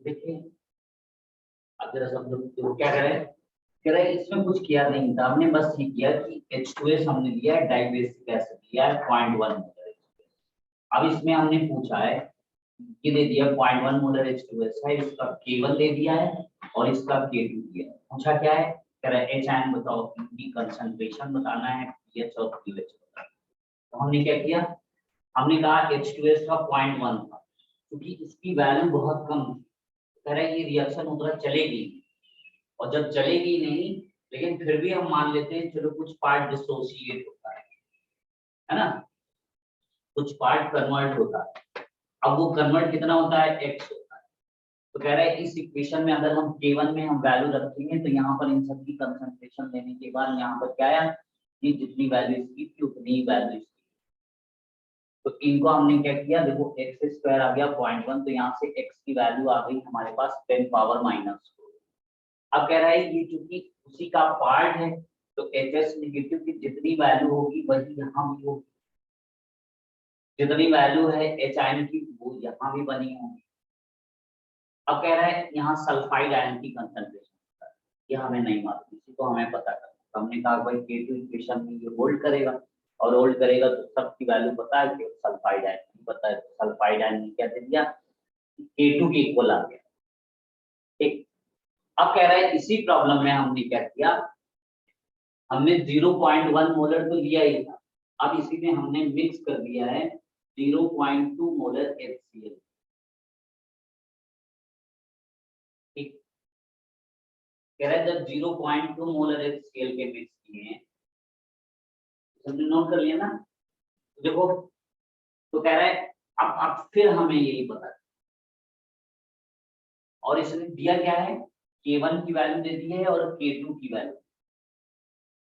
देखिए अब जरा सब लोग तो क्या करें, कह रहे इसमें कुछ किया नहीं था हमने, बस ये किया कि H2S हमने लिया है, डाइबेसिक एसिड लिया है 0.1 मोलर। अब इसमें हमने पूछा है, ये दे दिया 0.1 मोलर H2S है, इसका K1 दे दिया है और इसका K2 दिया है। पूछा क्या है, कह रहा है HN बताओ, इनकी कंसंट्रेशन बताना है, pH और pH बताना है। तो हमने क्या किया, हमने कहा H2S का 0.1 था, क्योंकि इसकी वैल्यू बहुत कम थी, कह रहा है ये रिएक्शन उतना चलेगी, और जब चलेगी नहीं लेकिन फिर भी हम मान लेते हैं चलो कुछ पार्ट डिसोसिएट होता है ना, कुछ पार्ट कन्वर्ट होता है। अब वो कन्वर्ट कितना होता है, x होता है। तो कह रहा है इस इक्वेशन में अगर हम K1 में हम वैल्यू रखेंगे तो यहाँ पर इन सबकी कंसंट्रेशन लेने के बाद यहाँ पर क्या आया कि जितनी वैल्यू इसकी थी उतनी ही वैल्यू इसकी। तो इनको हमने क्या किया, देखो x स्क्वायर आ गया 0.1, तो यहाँ से x की वैल्यू आ गई हमारे पास 10 पावर माइनस। अब कह रहा है ये चूंकि उसी का पार्ट है तो HS नेगेटिव की जितनी वैल्यू होगी वही यहाँ भी होगी, जितनी वैल्यू है H आयन की वो यहाँ भी बनी होगी। अब कह रहा है यहाँ सल्फाइड आयन की कंसंट्रेशन, ये हमें नहीं मालूम, इसी को हमें पता करना। तो हमने कहा भाई K2 इक्वेशन में ये होल्ड करेगा, और होल्ड करेगा तो सबकी वैल्यू पता है, कि सल्फाइड आयन नहीं पता है, तो सल्फाइड आयन ने क्या दे दिया, K2 के इक्वल आ गया। ठीक, अब कह रहा है इसी प्रॉब्लम में हमने क्या किया, हमने 0.1 मोलर तो लिया ही था, अब इसी में हमने मिक्स कर दिया है 0.2 मोलर HCl। ठीक, कह रहा है जब 0.2 मोलर HCl के मिक्स किए हैं, हमने नोट कर लिया ना, देखो तो कह रहा है अब फिर हमें यही पता है, और इसने दिया क्या है, K1 की वैल्यू दे दी है और K2 की वैल्यू,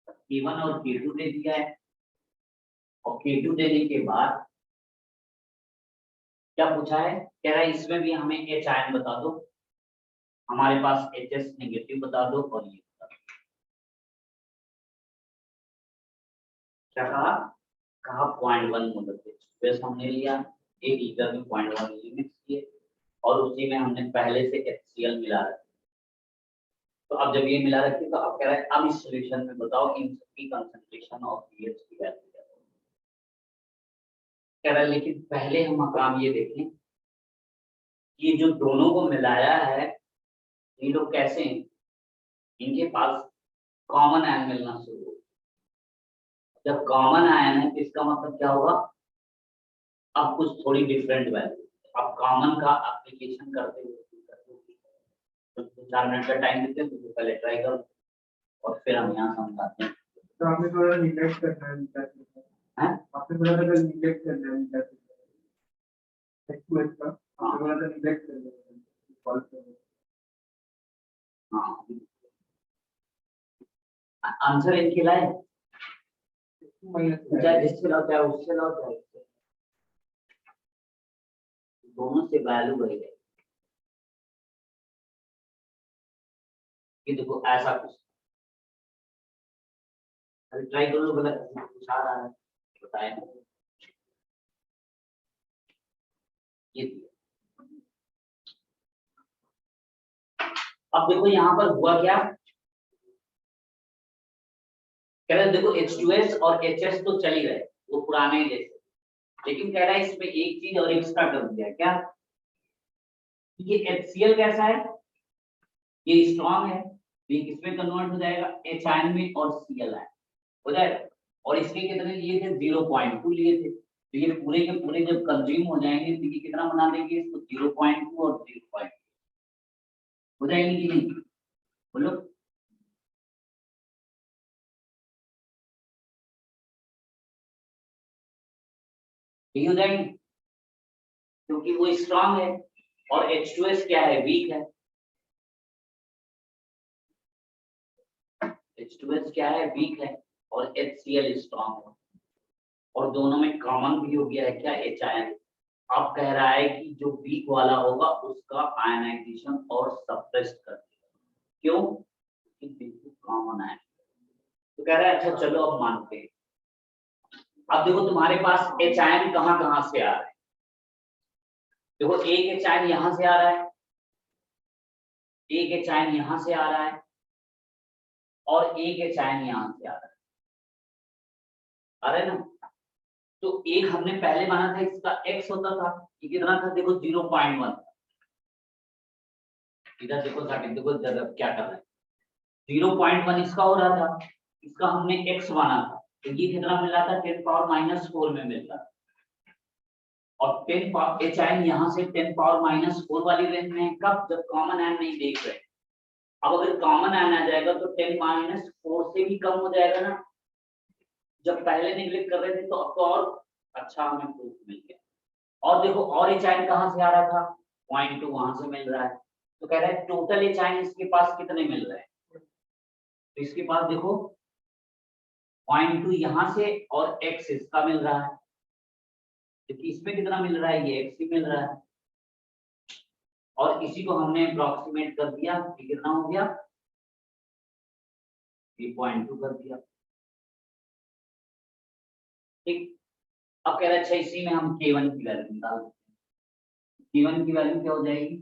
K1 और K2 दे दिया है, और K2 देने के बाद क्या पूछा है, कह रहा है इसमें भी हमें H आयन बता दो, हमारे पास HS नेगेटिव बता दो, और ये बता दो। क्या कहा, कहा 0.1 मोलर H2S हमने लिया, 1 लीटर में 0.1 मिक्स किए, और उसी में हमने पहले से HCl मिला रखा। तो अब जब ये मिला रखी तो अब कह रहा है अब इस सॉल्यूशन में बताओ इन सबकी कंसंट्रेशन और pH की वैल्यू क्या है। कह रहा है लेकिन पहले हम काम ये देखें, ये जो दोनों को मिलाया है ये लोग कैसे हैं, इनके पास कॉमन आयन मिलना शुरू हो। जब कॉमन आयन है तो इसका मतलब क्या होगा, अब कुछ थोड़ी डिफरेंट वैल्यू, अब कॉमन का एप्लीकेशन करते हुए तो 4 मिनट का टाइम देते हैं, तो पहले ट्राई करो और फिर हम यहाँ समझाते हैं। तो हमें थोड़ा निगलेक्ट करना है, आपने थोड़ा सा निगलेक्ट करना है H2S का, आपने थोड़ा सा निगलेक्ट करना है, कॉल करना है। हाँ, आंसर इनके लाए, चाहे जिससे लाओ चाहे उससे लाओ चाहे इससे, दोनों से वैल्यू बढ़ गई। ये देखो ऐसा कुछ, अभी ट्राई कर लो, गलत कुछ आ रहा है बताए ना, ये अब देखो यहाँ पर हुआ क्या, कह रहे देखो H2S और HS तो चल ही रहे, वो पुराने ही जैसे, लेकिन कह रहा है इसमें एक चीज और एक्स्ट्रा कर दिया, क्या, ये HCl कैसा है, ये स्ट्रॉन्ग है, ये किसमें कन्वर्ट हो जाएगा, H आयन में, और Cl आयन हो जाएगा, और इसके कितने लिए थे, 0.2 लिए थे, तो ये पूरे के पूरे जब कंज्यूम हो जाएंगे तो ये कितना बना देंगे इसको, 0.2 और 0.2 हो जाएंगे कि नहीं, बोलो। ठीक हो जाएंगे, क्योंकि वो स्ट्रांग है और H2S क्या है, वीक है। H2S क्या है, वीक है, और HCl स्ट्रांग है, और दोनों में कॉमन भी हो गया है क्या, H आयन। अब कह रहा है कि जो वीक वाला होगा उसका आयनाइजेशन और सप्रेस्ड कर देगा, क्यों, क्योंकि बिल्कुल कॉमन आयन। तो कह रहा है अच्छा चलो अब मानते हैं, अब देखो तुम्हारे पास H आयन कहाँ कहाँ से आ रहा है, देखो एक H आयन यहाँ से आ रहा है, एक एच आयन यहां से आ रहा है और एक एच आयन यहां से आ रहा है ना। तो एक हमने पहले माना था इसका x होता था, ये कितना था देखो 0.1, इधर देखो जाके देखो जब क्या कर रहा है 0.1 इसका हो रहा था, इसका हमने x माना था, तो ये कितना मिल रहा था 10⁻⁴ में मिल रहा था। और 10 पावर एच आयन यहाँ से 10⁻⁴ वाली रेंज में है, कब जब कॉमन आयन नहीं देख रहे। अब अगर कॉमन आयन आ जाएगा तो 10⁻⁴ से भी कम हो जाएगा ना, जब पहले निगलेक्ट कर रहे थे तो अब तो और अच्छा हमें प्रूफ मिल गया। और देखो और एच आयन कहाँ से आ रहा था 0.2 वहां से मिल रहा है, तो कह रहा है टोटल एच आयन इसके पास कितने मिल रहे हैं, तो इसके पास देखो 0.2 यहाँ से और x इसका मिल रहा है, क्योंकि इसमें कितना मिल रहा है ये x ही मिल रहा है, और इसी को हमने अप्रोक्सीमेट कर दिया, ये कितना हो गया 0.2 कर दिया। ठीक, अब कह रहा है अच्छा इसी में हम k1 की वैल्यू निकाल सकते हैं। k1 की वैल्यू क्या हो जाएगी,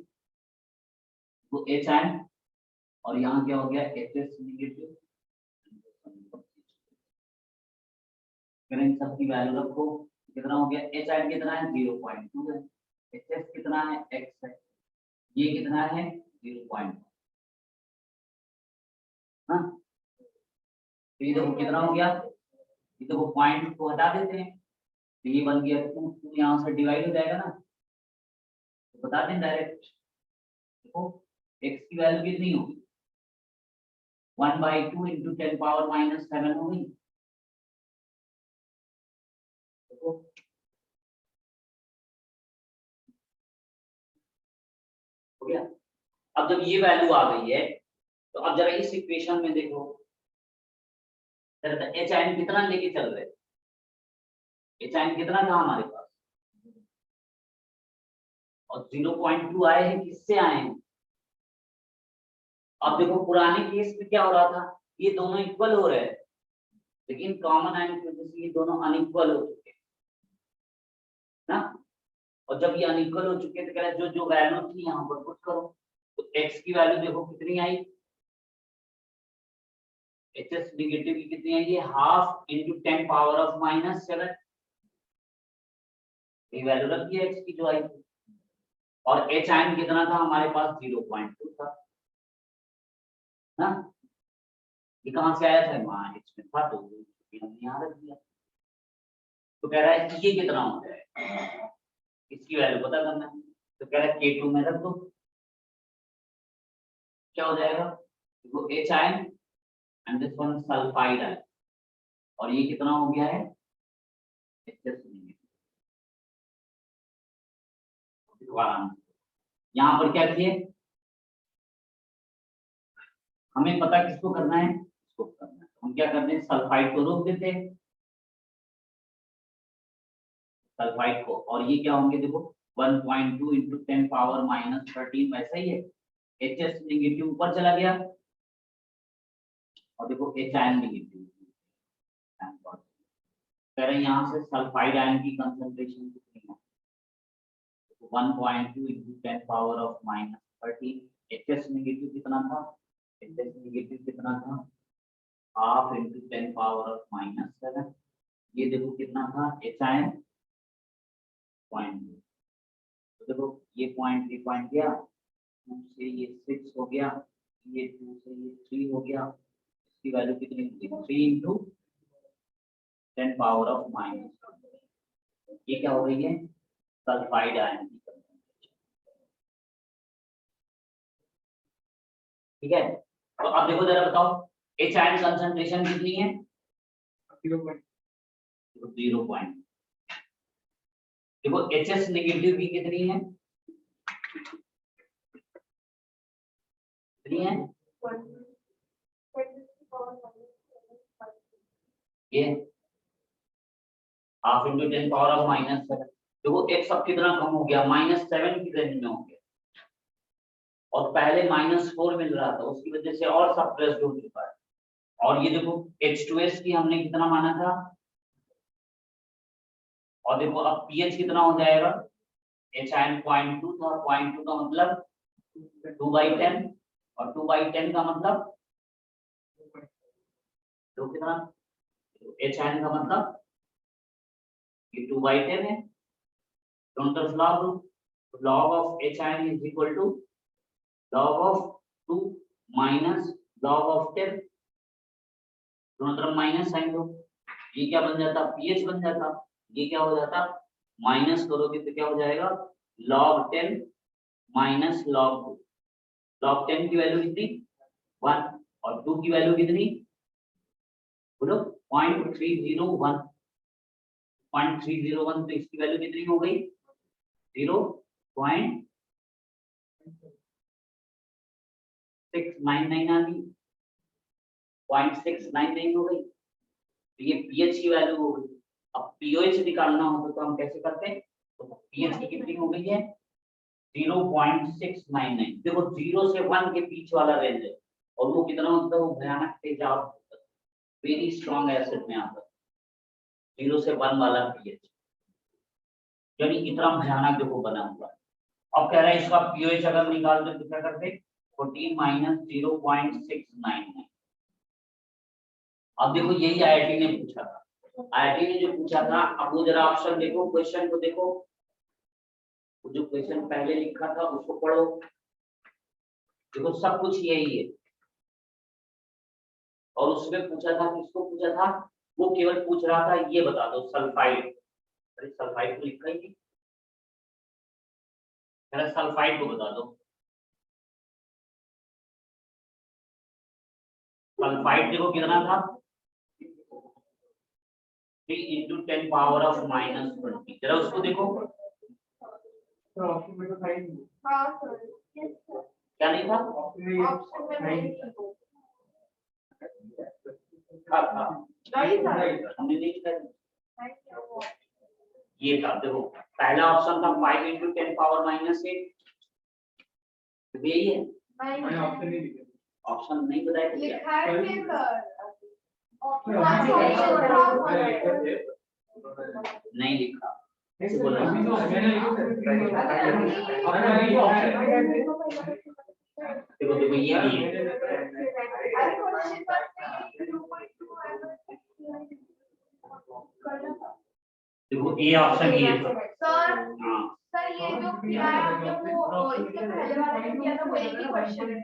वो एच आयन और यहाँ क्या हो गया HS नेगेटिव, इन सब की वैल्यू रखो, कितना हो गया एच आयन कितना है 0.2 है, HS कितना है x है, ये कितना है 0.1, हाँ तो ये देखो कितना हो गया, ये देखो पॉइंट को हटा देते हैं तो ये बन गया 2 यहाँ से डिवाइड हो जाएगा ना, तो बता दें डायरेक्ट, देखो x की वैल्यू कितनी होगी 1/2 × 10⁻⁷ हो गई। देखो हो गया। अब जब ये वैल्यू आ गई है तो अब जरा इस इक्वेशन में देखो एच आयन कितना लेके चल रहे, एच आयन कितना था हमारे पास, और 0.2 आए हैं, किससे आए हैं। अब देखो पुराने केस में क्या हो रहा था, ये दोनों इक्वल हो रहे हैं, लेकिन कॉमन आयन की वजह से ये दोनों अनइक्वल हो चुके हैं ना। और जब ये अनइक्वल हो चुके हैं तो कह रहे हैं जो जो वैल्यू थी यहाँ पर पुट करो, तो x की वैल्यू देखो कितनी आई, HS नेगेटिव की कितनी आई है 1/2 × 10⁻⁻⁷, ये वैल्यू रख दिया x की जो आई थी, और h आयन कितना था हमारे पास 0.2 था ना, ये कहां से आया था वहां h में था तो हमने यहाँ रख दिया। तो कह रहा है कि ये कितना हो जाएगा, इसकी वैल्यू पता करना है, तो कह रहा है K2 में रख दो, क्या हो जाएगा देखो H ion and this one sulphide ion, और ये कितना हो गया है HS यहाँ पर क्या किए, हमें पता किसको करना है, इसको करना है, हम क्या करते हैं सल्फाइड को रोक देते हैं, सल्फाइड को, और ये क्या होंगे देखो 1.2 × 10⁻⁻13 वैसा ही है, HS नेगेटिव ऊपर चला गया और देखो H आयन नेगेटिव, कह रहे हैं यहाँ से सल्फाइड आयन की कंसंट्रेशन कितनी है 1.2 × 10⁻⁻13, HS नेगेटिव कितना था, HS नेगेटिव कितना था 1/2 × 10⁻⁻7, ये देखो कितना था H आयन 0.2, तो देखो ये पॉइंट गया 2 से ये 6 हो गया, ये 2 से ये 3 हो गया, इसकी वैल्यू कितनी होगी 3 × 10⁻⁻, ये क्या हो रही है सल्फाइड आयन की कंसंट्रेशन। ठीक है, तो अब देखो जरा बताओ H आयन कंसंट्रेशन कितनी है 0. देखो HS नेगेटिव की कितनी है, कितनी है ये 1/2 × 10⁻⁻7, देखो x अब कितना कम हो गया -7 की रेंज में हो गया, और पहले -4 मिल रहा था उसकी वजह से और सप्रेस्ड हो चुका है। और ये देखो H2S की हमने कितना माना था, और देखो अब pH कितना हो जाएगा, H आयन 0.2 था, 0.2 का मतलब 2/10, और 2/10 का मतलब 2 कितना, HN का मतलब ये 2/10 है, दोनों तरफ log low, log of HN is equal to log of 2 minus log of 10, दोनों तरफ माइनस साइन दो, ये क्या बन जाता, पीएच बन जाता, ये क्या हो जाता, माइनस करोगे तो क्या हो जाएगा, log 10 माइनस log 2, log 10 की वैल्यू कितनी 1 और 2 की वैल्यू कितनी बोलो 0.301, 0.301, तो इसकी वैल्यू कितनी हो गई 0.699 आ गई, 0.699 हो गई, तो ये पीएच की वैल्यू हो गई। अब पीओएच निकालना हो तो हम कैसे करते हैं, तो पीएच की कितनी हो गई है 0.699, देखो 0 से 1 के बीच वाला रेंज है और वो कितना होता है, वो भयानक तेजाब होता है, वेरी स्ट्रॉन्ग एसिड में आता है 0 से 1 वाला पीएच, यानी इतना भयानक देखो बना हुआ है। अब कह रहा है इसका पीओएच अगर निकाल दे तो क्या करते, 14 माइनस 0.699। अब देखो यही आईआईटी ने पूछा था, आईआईटी ने जो पूछा था, अब वो जरा ऑप्शन देखो, क्वेश्चन को देखो, जो क्वेश्चन पहले लिखा था उसको पढ़ो, देखो सब कुछ यही है। और उसमें पूछा था, किसको पूछा था, वो केवल पूछ रहा था ये बता दो सल्फाइड, अरे सल्फाइड को लिखा ही नहीं, सल्फाइड को बता दो, सल्फाइड देखो कितना था 3 × 10⁻⁻⁻20, जरा उसको देखो तो ऑप्शन में तो था ही नहीं। हाँ सर, यस सर, क्या नहीं था, ऑप्शन में ऑप्शन में नहीं था नहीं था, हमने नहीं लिखा, नहीं था वो। ये था देखो, पहला ऑप्शन था 5 × 10⁻⁻8, यही है, मैंने ऑप्शन नहीं लिखे। ऑप्शन नहीं बताया क्या, लिखा है कि सर ऑप्शन नहीं लिखा, अभी बोलो। तो मैंने देखो देखो ये भी है, अरे क्वेश्चन देखो ए ऑप्शन ये था, सर, हाँ सर ये जो किया है हमने वो इसके पहले वाले में किया था, वो एक ही क्वेश्चन है,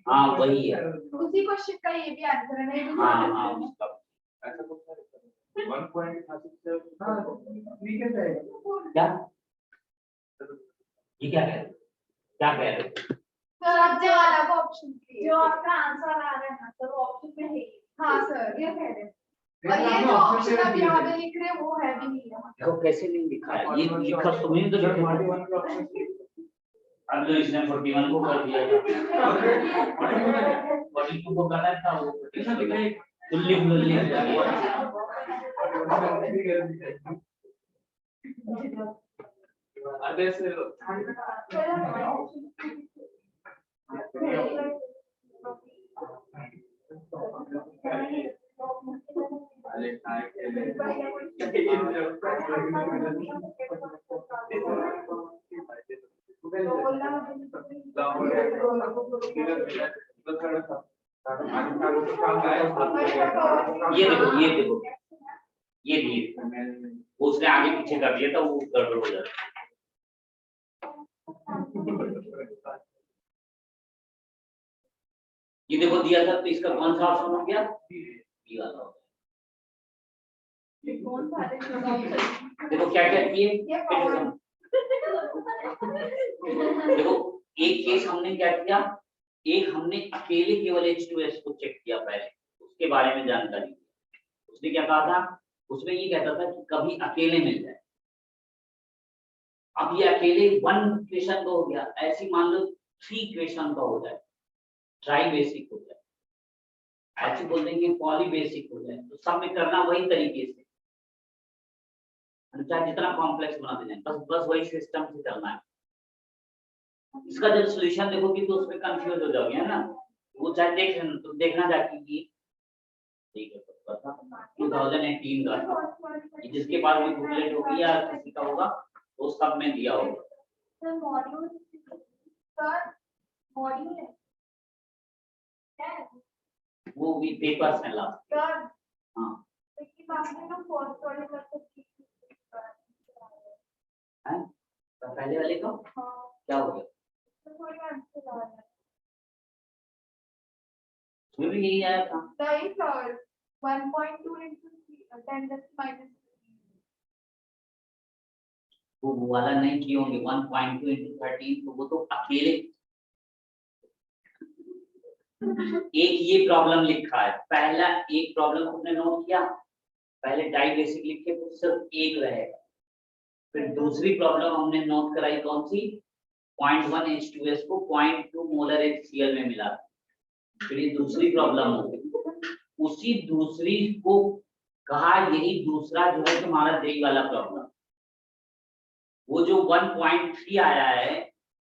हाँ वही है, उसी क्वेश्चन का ये भी आंसर है, नहीं हाँ हाँ उसका ऐसा कुछ नहीं 1.36 हां ठीक है सर क्या, ये क्या कह रहे, क्या कह रहे, सर आप जो अलग ऑप्शन जो आपका आंसर आ रहा है ना सर, वो ऑप्शन में है। हाँ सर, ये कह रहे हैं, और ये जो ऑप्शन आप यहाँ पे लिख रहे हैं वो है भी नहीं यहाँ। देखो कैसे नहीं लिखा है, ये लिखा तुमने तो लिखा, अब तो इसने 41 को कर दिया था, 42 को करना था, वो तो लिख लो, लिख अरे सर ये देखो ये दिए, उसने आगे पीछे कर दिया था, वो गड़बड़ हो जाता, ये देखो दिया था, तो इसका कौन सा ऑप्शन हो गया, बी वाला हो गया। देखो क्या क्या किए, देखो एक केस हमने क्या किया, एक हमने अकेले केवल H2S को चेक किया पहले, उसके बारे में जानकारी दी, उसने क्या कहा था, उसमें ये कहता था कि कभी अकेले मिल जाए, अब ये अकेले 1 इक्वेशन का हो गया, ऐसी मान लो 3 इक्वेशन का हो जाए, ट्राई बेसिक हो जाए, ऐसे बोल देंगे पॉली बेसिक हो जाए, तो सब में करना वही तरीके से, चाहे जितना कॉम्प्लेक्स बना दें, बस वही सिस्टम से चलना है। इसका जब सॉल्यूशन देखोगे तो उसमें कंफ्यूज हो जाओगे, है ना, वो चाहे देखना चाहती कि ठीक है 2018 का था, जिसके पास भी बुकलेट होगी या किसी का होगा वो सब में दिया होगा। सर मॉड्यूल है वो भी पेपर्स में ला। Third. हाँ लेकिन आपने तो fourth वाले का तो ठीक है, तो पहले वाले का हाँ क्या हो गया? तो थोड़ी आंसर आ रहा है। उसमें भी यही आया था। नहीं सर 1.2 into 10 minus वो वाला नहीं किए होंगे 1.2 into 13, तो वो तो अकेले एक ये प्रॉब्लम लिखा है। पहला एक प्रॉब्लम तुमने नोट किया, पहले डाई बेसिक लिखे तो सिर्फ एक रहेगा। फिर दूसरी प्रॉब्लम हमने नोट कराई कौन सी, 0.1 H2S को 0.2 मोलर HCl में मिला। फिर ये दूसरी प्रॉब्लम हो गई, उसी दूसरी को कहा यही दूसरा जो है तुम्हारा देख वाला प्रॉब्लम, वो जो 1.3 आया है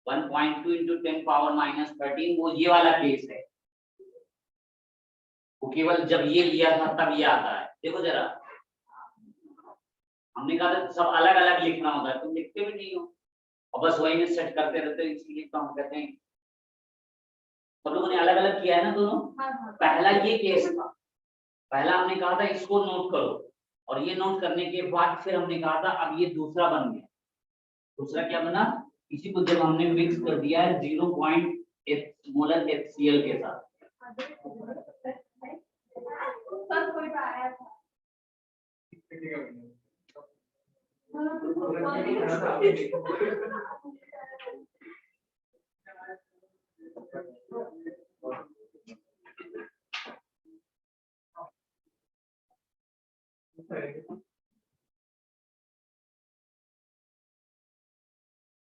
1.2 into 10 power minus 13, वो ये वाला केस है। वो केवल जब ये लिया था तब ये आता है। देखो जरा, हमने कहा था सब अलग अलग लिखना होता है, तुम लिखते भी नहीं हो और बस वही में सेट करते रहते हो, इसलिए तो हम कहते हैं सब लोगों ने अलग अलग किया है ना दोनों। पहला ये केस था, पहला हमने कहा था इसको नोट करो, और ये नोट करने के बाद फिर हमने कहा था अब ये दूसरा बन गया। दूसरा क्या बना, इसी को जब हमने मिक्स कर दिया है 0.8 मोलर HCl के साथ। सर कोई आया था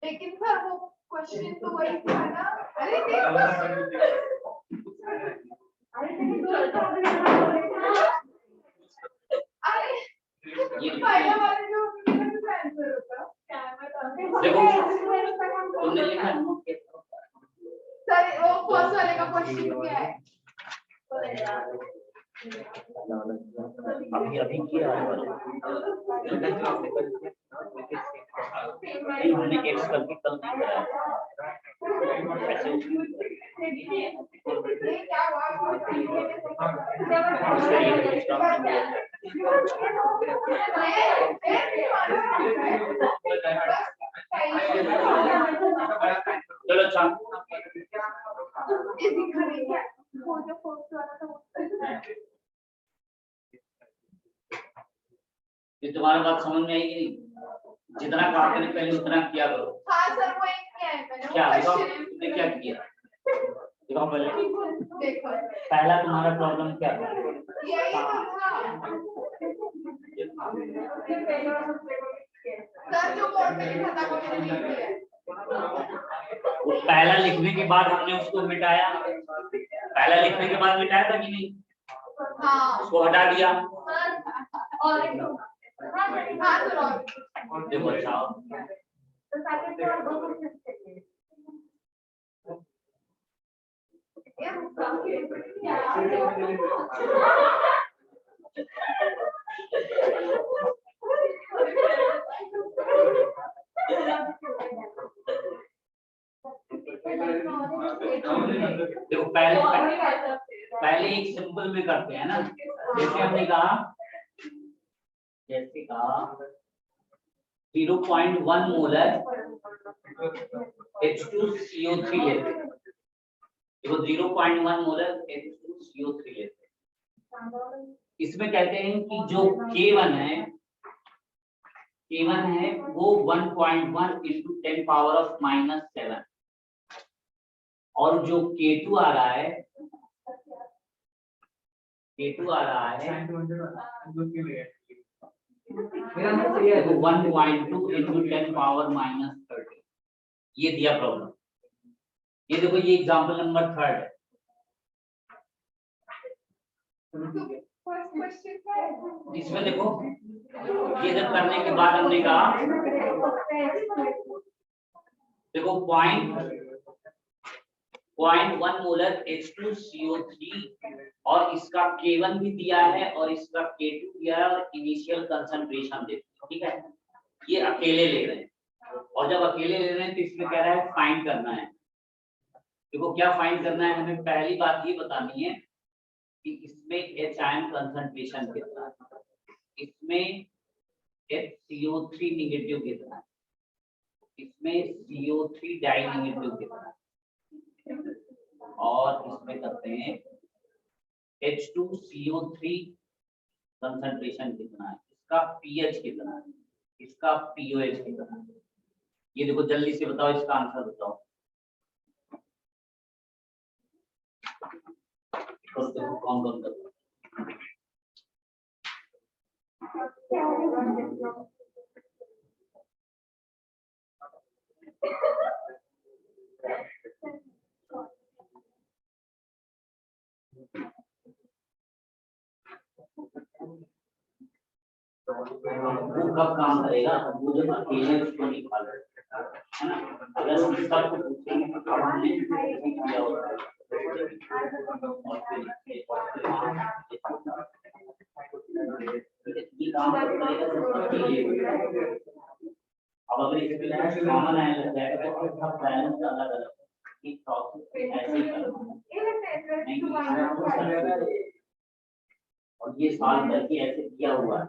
लेकिन सर वो क्वेश्चन तो वही था ना। अरे ये पहले वाले जो आंसर होता देखो तुमने लिखा नोट किया सर वो फर्स्ट वाले का क्वेश्चन क्या है? अभी अभी किया है नहीं, हमने केस करके कल नहीं कराया ऐसे ये क्या चलो चाल ये दिखा नहीं है वो जो फर्स्ट वाला था ये तुम्हारी बात समझ में आएगी नहीं, जितना कहा मैंने पहले उतना किया करो। हाँ सर वो एक क्या है मैंने क्या बताओ तुमने क्या किया, दिखाओ पहले। देखो पहला तुम्हारा प्रॉब्लम क्या था? यही था सर जो बोर्ड में लिखा था वो मैंने लिख दिया है। वो पहला लिखने के बाद हमने उसको मिटाया, पहला लिखने के बाद मिटाया था कि नहीं? हाँ उसको हटा दिया। और हाँ सर और देखो अच्छा तो सेकंड और दो क्वेश्चन चाहिए देखो पहले एक सिंपल में करते हैं ना, जैसे हमने कहा 0.1 मोलर H2CO3 लेते हैं। देखो 0.1 मोलर H2CO3 लेते हैं। इसमें कहते हैं कि जो K1 है वो 1.1 into 10 power of -7, और जो K2 आ रहा है देखो 1.2 into 10 power -30, ये दिया प्रॉब्लम। ये देखो ये एग्जांपल नंबर 3 है। इसमें देखो ये जब करने के बाद हमने कहा देखो 0.1 मोलर H2CO3 और इसका K1 भी दिया है और इसका K2 दिया है और इनिशियल कंसंट्रेशन दे, ठीक है। ये अकेले ले रहे हैं, और जब अकेले ले रहे हैं तो इसमें कह रहा है फाइंड करना है देखो क्या फाइंड करना है हमें, पहली बात ये बतानी है कि इसमें H आयन कंसंट्रेशन कितना है, इसमें HCO3 निगेटिव कितना है, इसमें CO3 डाई निगेटिव कितना है, और इसमें करते हैं H2CO3 कंसंट्रेशन कितना है, इसका pH कितना है, इसका pOH कितना है। ये देखो जल्दी से बताओ, इसका आंसर बताओ। तो देखो कौन कौन करता है। वो कब काम करेगा, वो जब अकेले उसको निकाल है ना। अगर हम सबको पूछेंगे तो हमने किया होता है, ये काम करेगा सबका अकेले। अब अगर इसमें कॉमन आयन लग जाएगा तो सब बैलेंस अलग अलग, ये प्रोसेस ऐसे ही करना है। और ये साल भर की ऐसे किया हुआ है।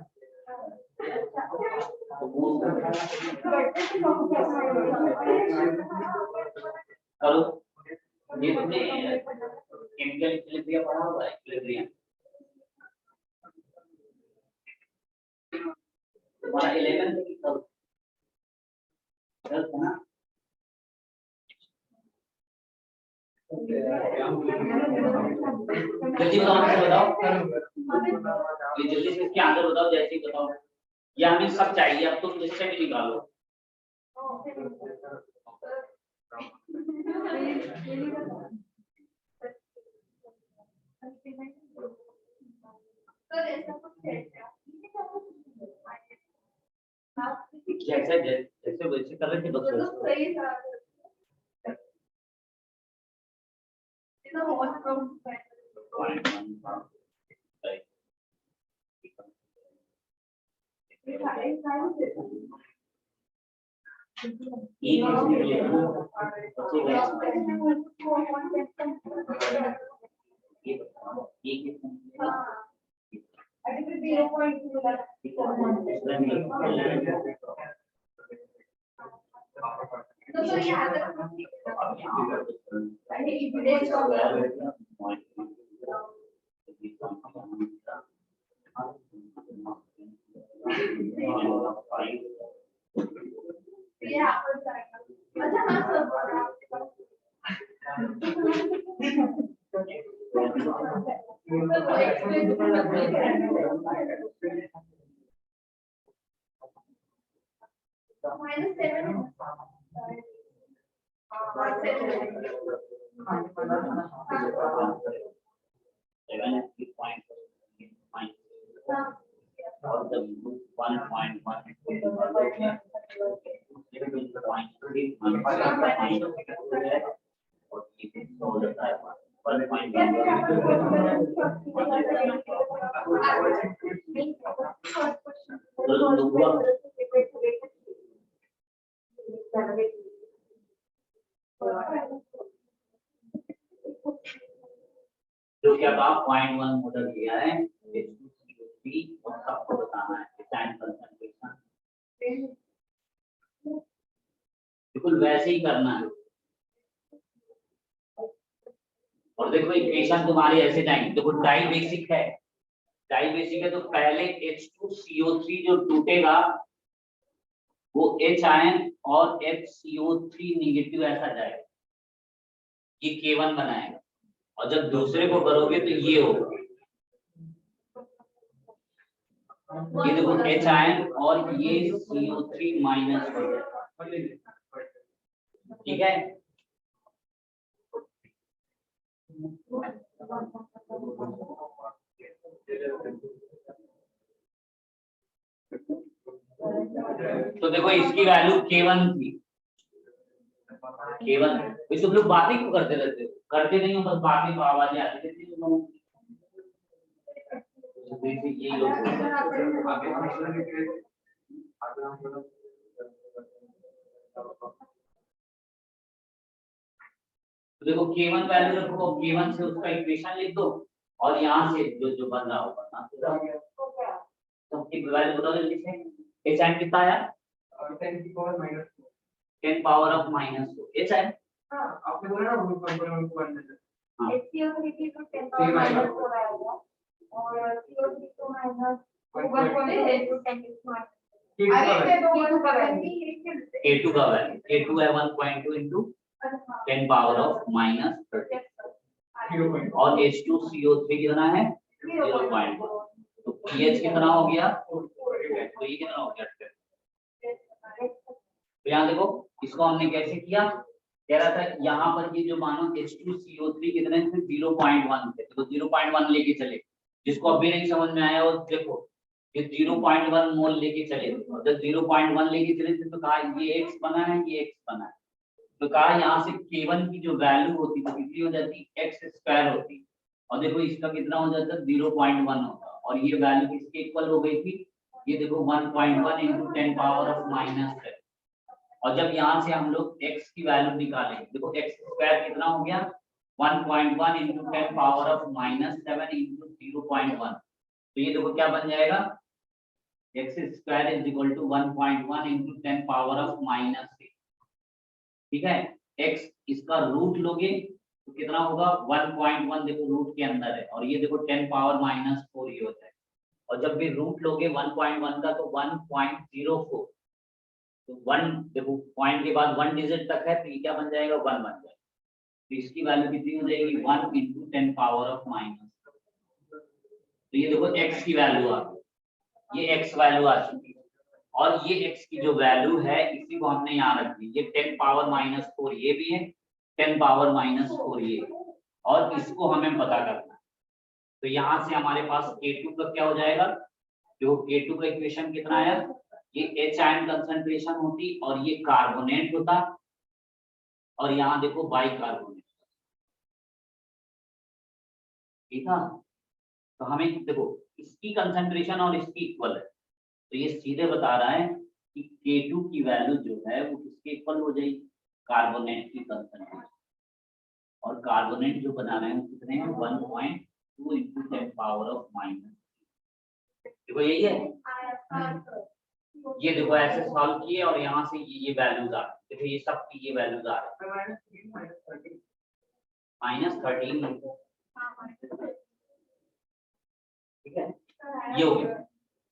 करो, ये तुमने केमिकल इक्विलिब्रियम पढ़ा हुआ है, इक्विलिब्रियम तुम्हारा 11th की कब है ना। जल्दी बताओ, ये जल्दी से इसके आंसर बताओ, जैसे ही बताओ। या हमें सब चाहिए, अब तुम निश्चय भी निकालो। जैसे जैसे वैसे कर रहे थे बच्चे। जो कि अब आप 0.1 मॉडल दिया है, और सबको बताना है बिल्कुल वैसे ही करना है। और देखो इक्वेशन तुम्हारी ऐसे जाएंगी, देखो डाई बेसिक है, डाई बेसिक है तो पहले H2CO3 जो टूटेगा वो H आयन और HCO3 निगेटिव ऐसा जाएगा, ये K1 बनाएगा, और जब दूसरे को करोगे तो ये होगा, ये देखो H आयन और ये CO3 माइनस हो जाएगा, ठीक है। तो देखो इसकी वैल्यू K1 थी, K1 इस तुम लोग बातें क्यों करते रहते हो, करते नहीं हो बस बातें तो आवाजें आती रहती है लोगों की। यही लोग देखो K1 वैल्यू रखो, K1 से उसका इक्वेशन लिख दो और यहाँ से जो जो बन रहा होगा ना तो की वैल्यू बताओ जल्दी से। Hn कितना आया? 10 की power minus 10 power of -2 Hn। हाँ आपने बोला ना रूट कंपोनेंट को अंदर हाँ HCO3 की तो 10 पावर माइनस 4 आएगा और CO3 तो माइनस 1.8 अरे मैं तो K2 का वैल्यू K2 का वैल्यू K2 है 1.2 into 10 पावर ऑफ -30 और H2CO3 कितना है 0.1 तो pH कितना हो गया तो ये कितना हो गया तो यहाँ देखो इसको हमने कैसे किया कह रहा था यहाँ पर ये जो मानो H2CO3 कितने थे 0.1 थे तो 0.1 लेके चले जिसको अभी नहीं समझ में आया वो देखो ये 0.1 मोल लेके चले और जब 0.1 लेके चले थे तो कहा ये x बना है ये x बना है तो कहा यहाँ से K1 की जो वैल्यू होती तो कितनी हो जाती x स्क्वायर होती और देखो इसका कितना हो जाता 0.1 होता और ये वैल्यू किसके इक्वल हो गई थी ये देखो 1.1 into 10 पावर ऑफ -7 और जब यहाँ से हम लोग x की वैल्यू निकालें देखो x स्क्वायर कितना हो गया 1.1 into 10 पावर ऑफ -7 into 0.1 तो ये देखो क्या बन जाएगा x square is equal to 1.1 into 10 power of -6 ठीक है x इसका रूट लोगे तो कितना होगा 1.1 देखो रूट के अंदर है और ये देखो 10 पावर -4 ये होता है और जब भी रूट लोगे 1.1 का तो 1.04 तो 1 देखो पॉइंट के बाद 1 डिजिट तक है तो ये क्या बन जाएगा 1 बन जाएगा तो इसकी वैल्यू कितनी हो जाएगी 1 into 10 पावर ऑफ माइनस तो ये देखो x की वैल्यू आ गई ये x वैल्यू आ चुकी है और ये x की जो वैल्यू है इसी को हमने यहाँ रख दी ये 10 पावर -4 ये भी है 10 पावर -4 ये और इसको हमें पता करना है तो यहाँ से हमारे पास K2 का क्या हो जाएगा जो K2 का इक्वेशन कितना आया ये H आयन कंसंट्रेशन होती और ये कार्बोनेट होता और यहाँ देखो बाइकार्बोनेट ठीक है तो हमें देखो इसकी कंसंट्रेशन और इसकी इक्वल है तो ये सीधे बता रहा है कि K2 की वैल्यू जो है वो किसके इक्वल हो जाएगी कार्बोनेट की कंसंट्रेशन और कार्बोनेट जो बना रहे हैं वो कितने हैं 1.2 into 10 पावर ऑफ माइनस देखो यही है ये देखो ऐसे सॉल्व किए और यहाँ से ये वैल्यूज आ रही देखो ये सब की ये वैल्यूज आ रही -13 ठीक है ये हो गया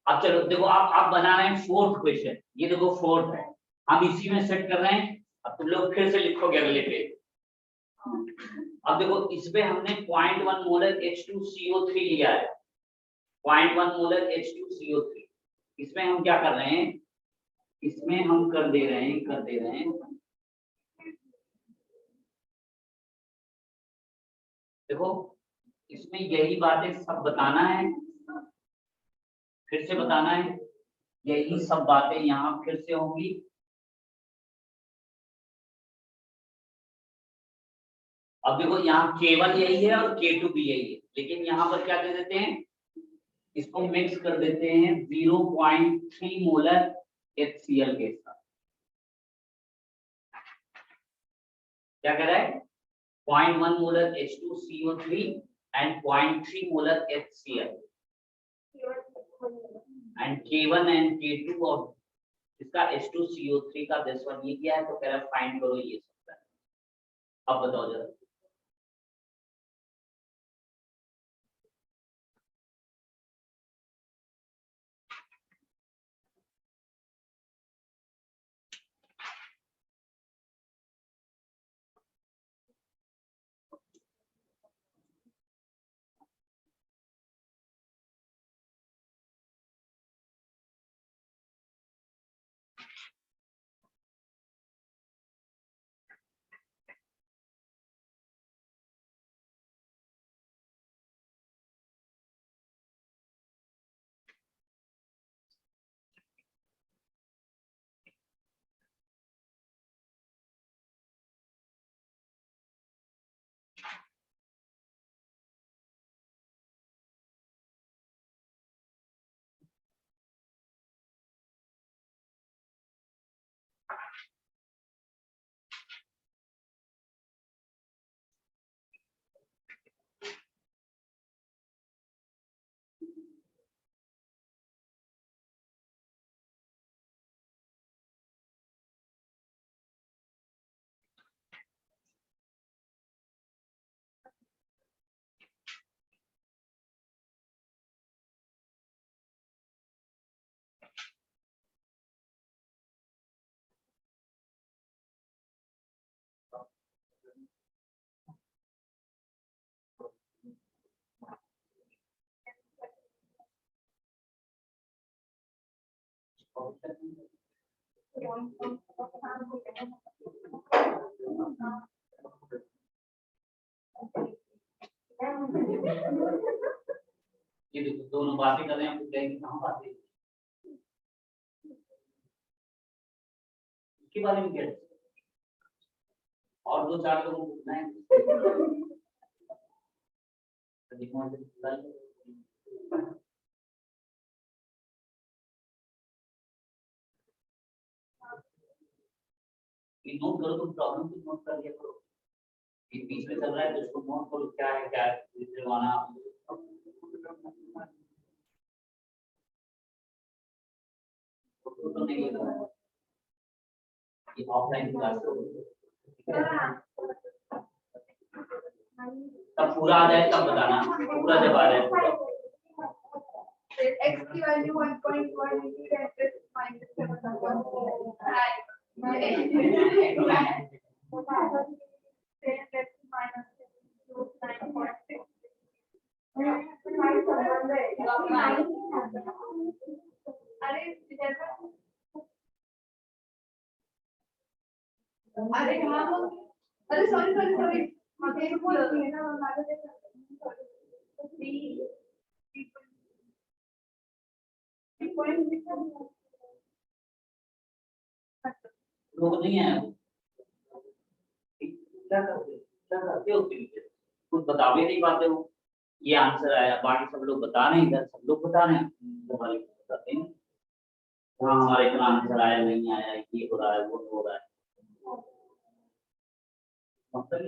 अब चलो देखो आप बना रहे हैं फोर्थ क्वेश्चन ये देखो फोर्थ है हम इसी में सेट कर रहे हैं अब तुम लोग फिर से लिखोगे अगले पेज अब देखो इसमें हमने 0.1 मोलर H2CO3 लिया है 0.1 मोलर H2CO3 इसमें हम क्या कर रहे हैं इसमें हम कर दे रहे हैं देखो इसमें यही बातें सब बताना है फिर से बताना है यही सब बातें यहाँ फिर से होंगी अब देखो यहाँ K1 यही है और K2 भी यही है लेकिन यहाँ पर क्या कर देते हैं इसको मिक्स कर देते हैं 0.3 मोलर HCl के साथ क्या कह रहा है 0.1 molar H2CO3 and 0.3 molar HCl and K1 and K2 of इसका H2CO3 का दिस वन ये क्या है तो कह रहा है फाइंड करो ये सब अब बताओ जरा ये देखो दोनों बातें कर रहे हैं, आपको कहेंगे कहाँ बातें, इसके बारे में क्या और दो चार लोगों को पूछना है। नोट करो, तो प्रॉब्लम को नोट कर लिया करो, ये बीच में चल रहा है तो उसको नोट करो, क्या है क्या करवाना। तो नहीं है ये ऑफलाइन क्लास तब पूरा आ जाए तब बताना, पूरा जब आ जाए पूरा। X की वैल्यू 1.1 minus 7. sorry लोग नहीं आए क्या करते हो कुछ बता भी नहीं पाते हो, ये आंसर आया, बाकी सब लोग बता रहे हैं, इधर सब लोग बता रहे हैं, बताते हैं हाँ हमारा इतना आंसर आया नहीं आया, ये हो रहा है वो हो रहा है, मतलब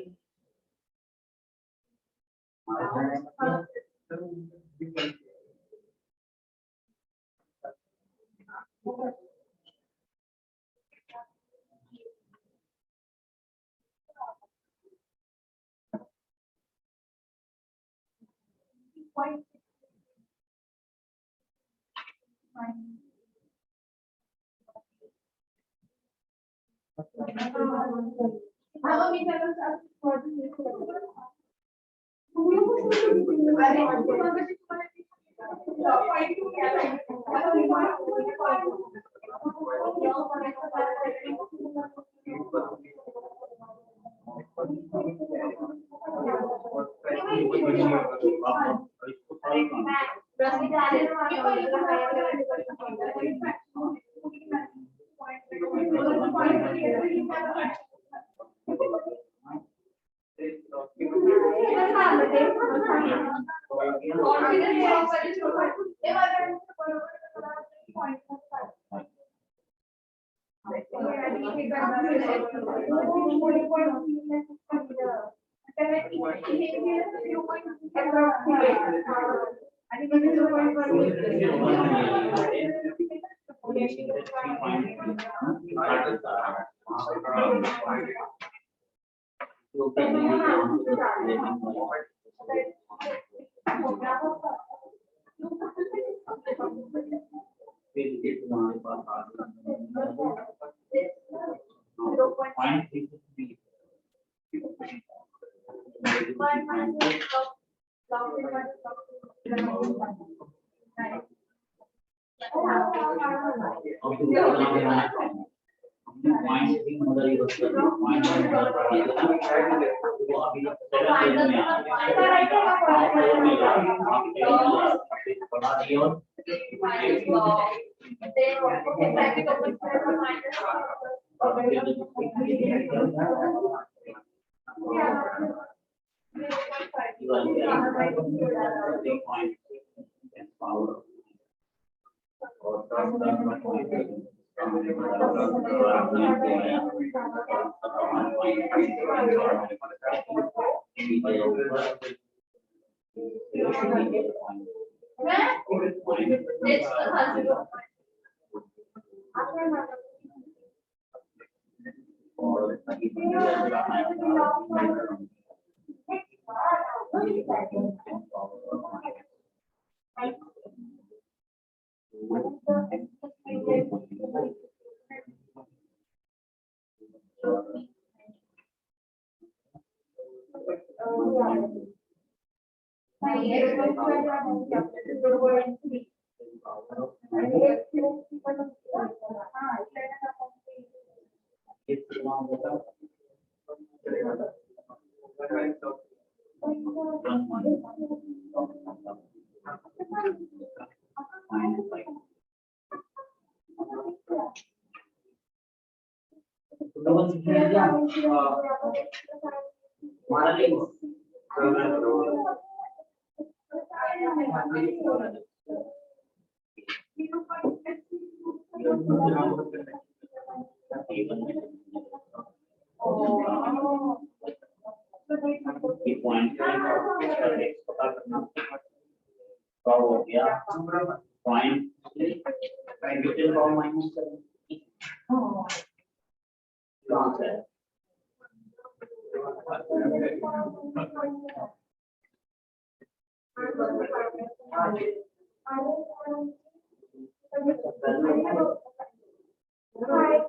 पावर ऑफ कितना होगा 1.5 डबल किया हमारा लिंक पॉइंट हो गया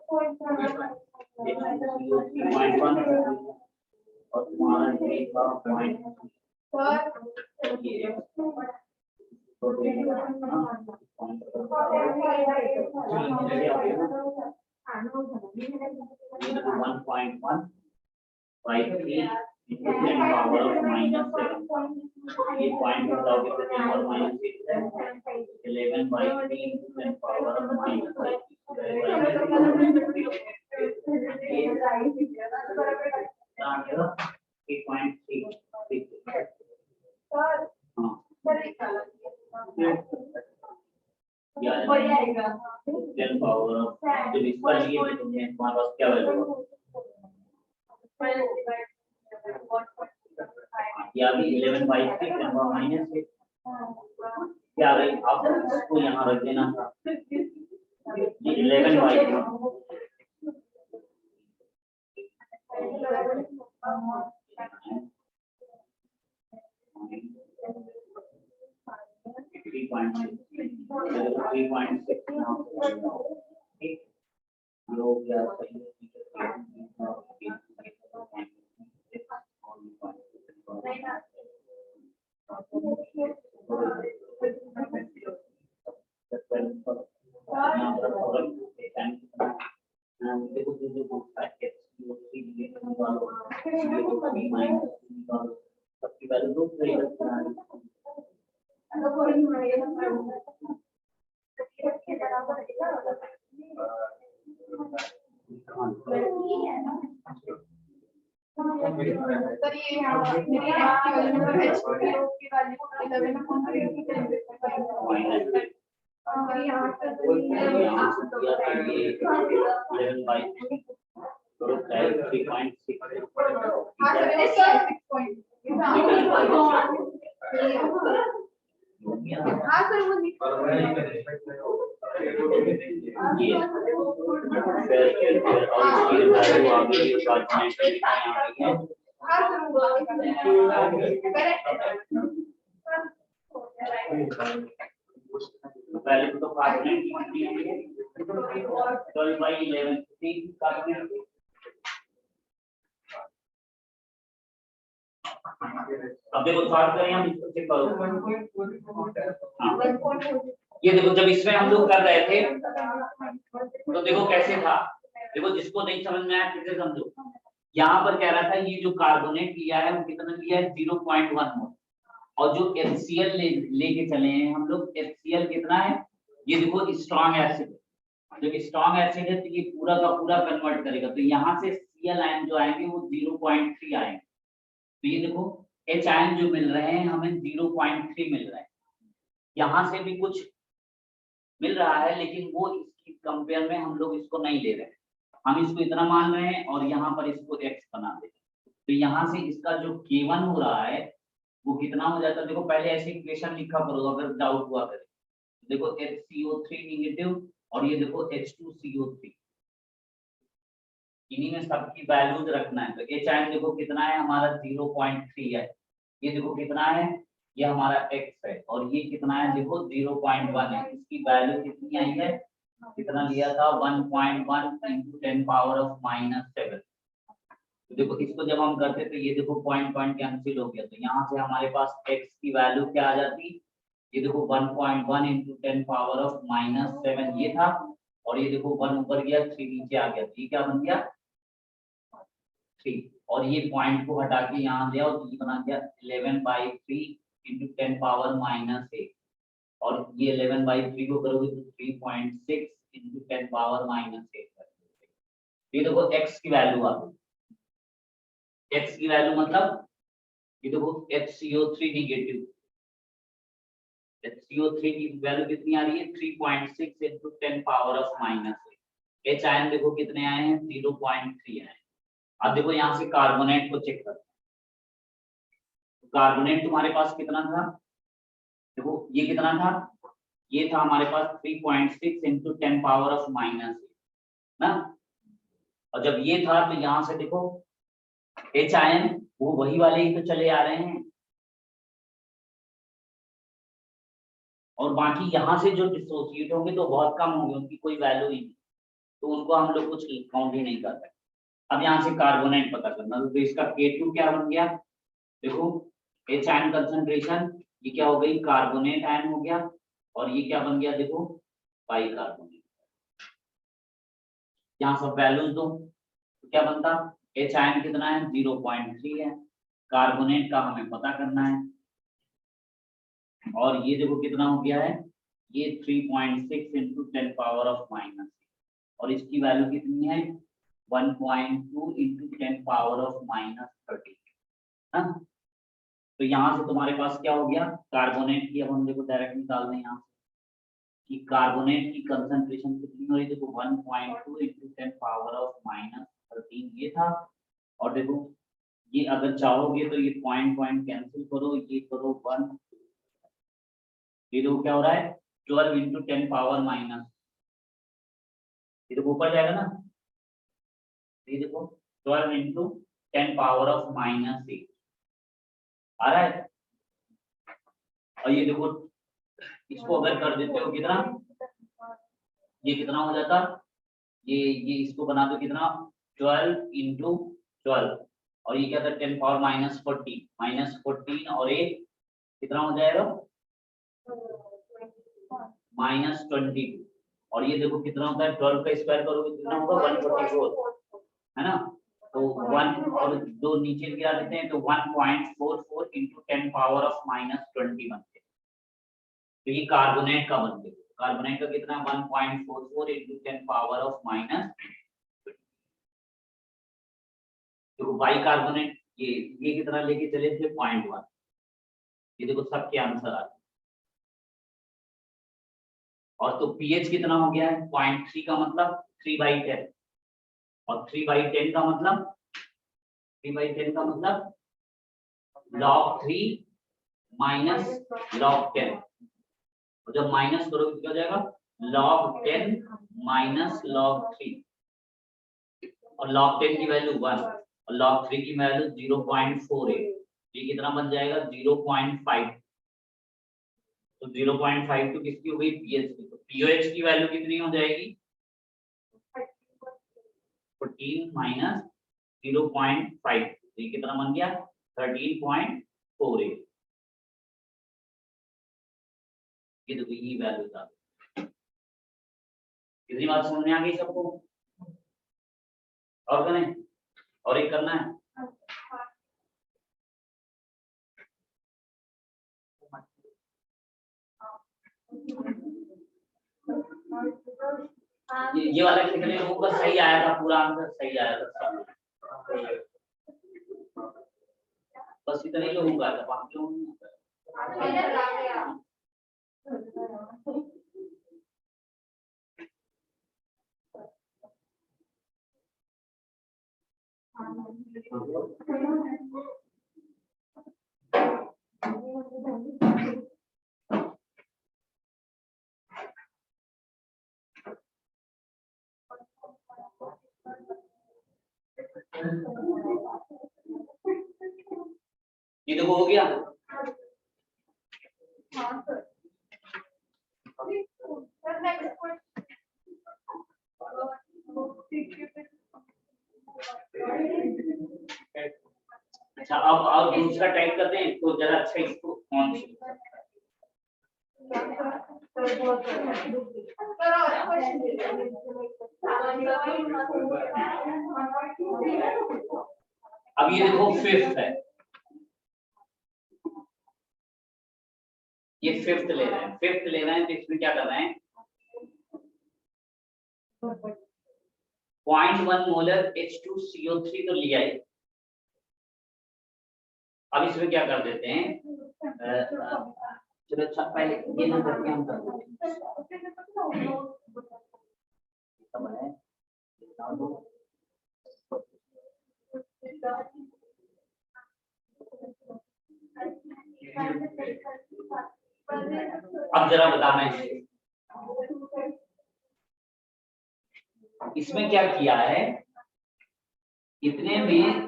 पॉइंट माइनस और तुम्हारा point one point one 5 into 10 power of minus 7 ये पॉइंट बताओगे तो 10 और minus 6 है 11 by 3 into 10 power of minus 5 10 power जब इसका लिए तो तुम्हारे पास क्या वैल्यू या भी 11 by 6 और minus 6 क्या भाई आप इसको यहाँ रख देना था 11 by सर ये यहाँ मेरी H0 की वैल्यू 11 और यहाँ पे 11 by 3.6 हाँ सर 6 हाँ सर वो पहले तो 12 by 11 अब देखो सॉल्व करें हम इसको चेक करो ये देखो जब इसमें हम लोग कर रहे थे तो देखो कैसे था देखो जिसको नहीं समझ में आया फिर से समझो यहाँ पर कह रहा था ये जो कार्बोनेट लिया है वो कितना लिया है 0.1 मोल और जो HCl लेके चले हैं हम लोग HCl कितना है ये देखो स्ट्रॉन्ग एसिड जब स्ट्रॉन्ग एसिड है तो ये पूरा का पूरा कन्वर्ट करेगा तो यहाँ से Cl आयन जो आएंगे वो 0.3 आएंगे तो ये देखो H आयन जो मिल रहे हैं हमें 0.3 मिल रहा है यहाँ से भी कुछ मिल रहा है लेकिन वो इसकी कंपेयर में हम लोग इसको नहीं ले रहे हैं हम इसको इतना मान रहे हैं और यहाँ पर इसको x बना दे तो यहाँ से इसका जो K1 हो रहा है वो कितना हो जाता है देखो पहले ऐसे इक्वेशन लिखा करो अगर डाउट हुआ करे देखो HCO3 नेगेटिव और ये देखो H2CO3 इन्हीं में सबकी वैल्यूज रखना है तो H आयन देखो कितना है हमारा 0.3 है ये देखो कितना है ये हमारा x है और ये कितना है देखो 0.1 है इसकी वैल्यू कितनी आई है कितना लिया था 1.1 into 10 power of -7 तो देखो इसको जब हम करते तो ये देखो पॉइंट कैंसिल हो गया तो यहाँ से हमारे पास x की वैल्यू क्या आ जाती ये देखो 1.1 इंटू 10 पावर ऑफ -7 ये था, और ये देखो 1 ऊपर गया 3 नीचे आ गया, ये क्या बन गया 3, और ये पॉइंट को हटा के यहाँ ले आओ तो ये बना गया 11/3 इंटू 10 पावर -8, और ये 11/3 को करोगे तो 3.6 इंटू 10 पावर -8। ये देखो x की वैल्यू आ गई, x की वैल्यू मतलब ये देखो HCO3 नेगेटिव, HCO3 की वैल्यू कितनी आ रही है 3.6 into 10 power of -8। H ion देखो कितने आए हैं 0.3 आए। अब देखो यहाँ से कार्बोनेट को चेक करते हैं। कार्बोनेट तुम्हारे पास कितना था, देखो ये कितना था, ये था हमारे पास 3.6 इंटू 10 पावर ऑफ -8 ना, और जब ये था तो यहाँ से देखो H आयन वो वही वाले ही तो चले आ रहे हैं, और बाकी यहाँ से जो डिसोसिएट होंगे तो बहुत कम होंगे, उनकी कोई वैल्यू ही नहीं, तो उनको हम लोग कुछ काउंट ही नहीं कर सकते। अब यहाँ से कार्बोनेट पता करना, तो इसका K2 क्या बन गया, देखो H आयन कंसंट्रेशन ये क्या हो गई कार्बोनेट आयन हो गया, और ये क्या बन गया देखो बाइकार्बोनेट। यहाँ सब वैल्यूज दो तो क्या बनता, H आयन कितना है 0.3 है, कार्बोनेट का हमें पता करना है, और ये देखो कितना हो गया है ये 3.6 इंटू 10 पावर ऑफ -, और इसकी वैल्यू कितनी है 1.2 इंटू 10 पावर ऑफ -30 है। तो यहाँ से तुम्हारे पास क्या हो गया कार्बोनेट की, अब हम देखो डायरेक्ट निकाल दें यहाँ से कि कार्बोनेट की कंसंट्रेशन कितनी हो रही है, देखो 1.2 इंटू 10 पावर ऑफ -13 ये था, और देखो ये अगर चाहोगे तो ये पॉइंट कैंसिल करो, ये करो 1, ये देखो क्या हो रहा है 12 इंटू 10 पावर माइनस, ये देखो ऊपर जाएगा ना, ये देखो 12 इंटू 10 पावर ऑफ -8 आ रहा है, और ये देखो इसको अगर कर देते हो कितना, ये कितना हो जाता, ये इसको बना दो कितना 12 इंटू 12, और ये क्या था 10 पावर -14 और एक कितना हो जाएगा -22, और ये देखो कितना होता है 12 का स्क्वायर करोगे कितना होगा 144 है ना, तो 1 और 2 नीचे गिरा देते हैं तो 1.44 इंटू 10 पावर ऑफ -20 बनते हैं, तो ये कार्बोनेट का बनते हैं, कार्बोनेट का कितना 1.44 इंटू 10 पावर ऑफ -, तो बाइकार्बोनेट ये कितना लेके चले थे 0.1, ये देखो सबके आंसर आ गए, और तो पीएच कितना हो गया है 0.3 का मतलब 3/10, और 3/10 का मतलब 3/10 का मतलब log 3 माइनस log 10, और जब माइनस करोगे तो क्या हो जाएगा log 10 माइनस log 3, और log 10 की वैल्यू 1 और log 3 की वैल्यू 0.48, ये कितना बन जाएगा 0.5, तो 0.5 तो किसकी हो गई पीएच की, तो पीओएच की वैल्यू कितनी हो जाएगी 14 माइनस 0.5, तो ये कितना बन गया 13.48, ये देखो ये वैल्यू था, कितनी बात समझ में आ गई सबको, और करें और एक करना है, ये वाला कितने लोगों का सही आया था, पूरा आंसर सही आया था, बस इतने लोगों का था, बाकी लोगों का ये देखो हो गया, हाँ सर नेक्स्ट अच्छा अब दूसरा टाइप करते हैं तो जरा अच्छा इसको ऑन अब ये देखो फिफ्थ है, ये फिफ्थ ले रहे हैं, फिफ्थ ले रहे हैं तो इसमें क्या कर रहे हैं 0.1 मोलर H2CO3 तो लिया ही। अब इसमें क्या कर देते हैं, चलो अच्छा पहले ये ना करके हम कर देते हैं। अब जरा बताना है इसमें क्या किया है, इतने में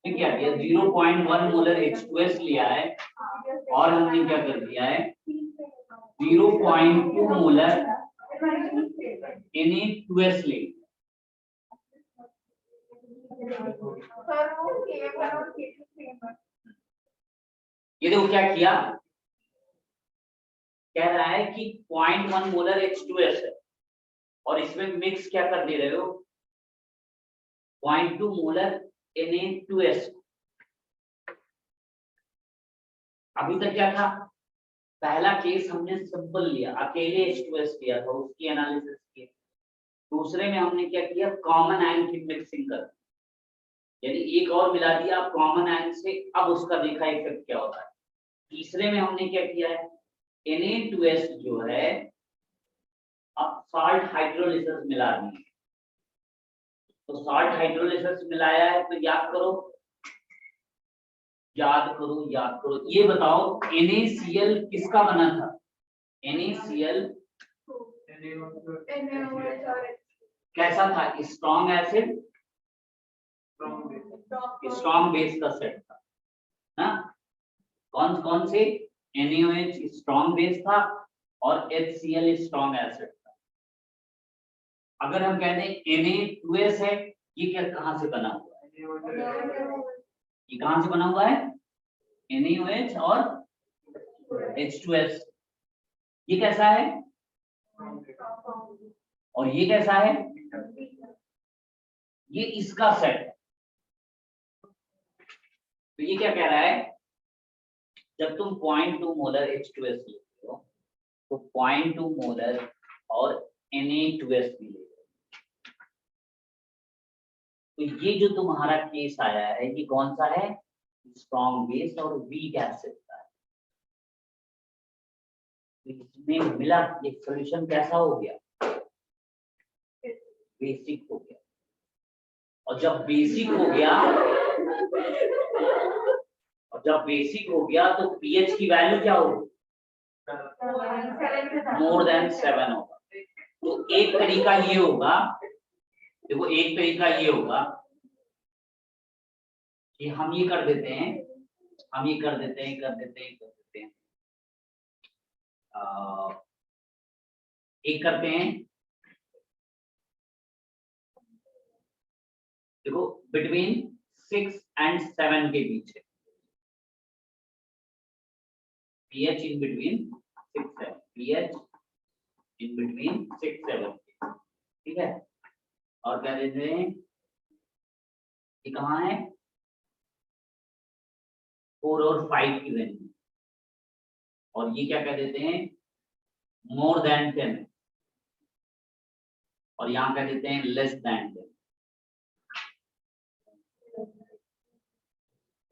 क्या किया 0.1 मोलर H2S लिया है और हमने क्या कर दिया है 0.2 मोलर Na2S ले। ये देखो क्या किया, कह रहा है कि 0.1 मोलर H2S है और इसमें मिक्स क्या कर दे रहे हो 0.2 मोलर Na2S। अभी तक क्या था, पहला केस हमने सिंपल लिया, अकेले H2S लिया था, उसकी एनालिसिस की। दूसरे में हमने क्या किया, कॉमन आयन की मिक्सिंग कर, यानी एक और मिला दिया कॉमन आयन से, अब उसका देखा इफेक्ट क्या होता है। तीसरे में हमने क्या किया है, Na2S जो है अब साल्ट हाइड्रोलिसिस मिला दी, तो साल्ट हाइड्रोलिसिस मिलाया है तो याद करो याद करो, ये बताओ NaCl किसका बना था, NaCl कैसा था, स्ट्रॉन्ग एसिड स्ट्रॉन्ग बेस का सेट था ना, कौन कौन से, NaOH स्ट्रॉन्ग बेस था और HCl स्ट्रॉन्ग एसिड था। अगर हम कहते हैं Na2S है, ये क्या कहां से बना हुआ है, ये कहां से बना हुआ है NaOH और H2S। ये कैसा है और ये कैसा है, ये इसका सेट है। तो ये क्या कह रहा है, जब तुम 0.2 मोलर H2S लेते हो तो 0.2 मोलर और Na2S भी ले, तो ये जो तुम्हारा केस आया है ये कौन सा है, स्ट्रॉन्ग बेस और वीक एसिड का है। तो इसमें मिला ये सॉल्यूशन कैसा हो गया, बेसिक हो गया, और जब बेसिक हो गया तो पीएच की वैल्यू क्या होगी, मोर देन 7 होगा। तो एक तरीका ये होगा, देखो एक तरीका ये होगा कि हम ये कर देते हैं, एक करते हैं, देखो बिटवीन 6 and 7 के बीच है pH in between 6 7, pH in between 6 7, ठीक है। और क्या देते हैं, ये कहाँ है 4 और 5 की रेंज में, और ये क्या कह देते हैं मोर देन 10, और यहाँ कह देते हैं लेस देन 10।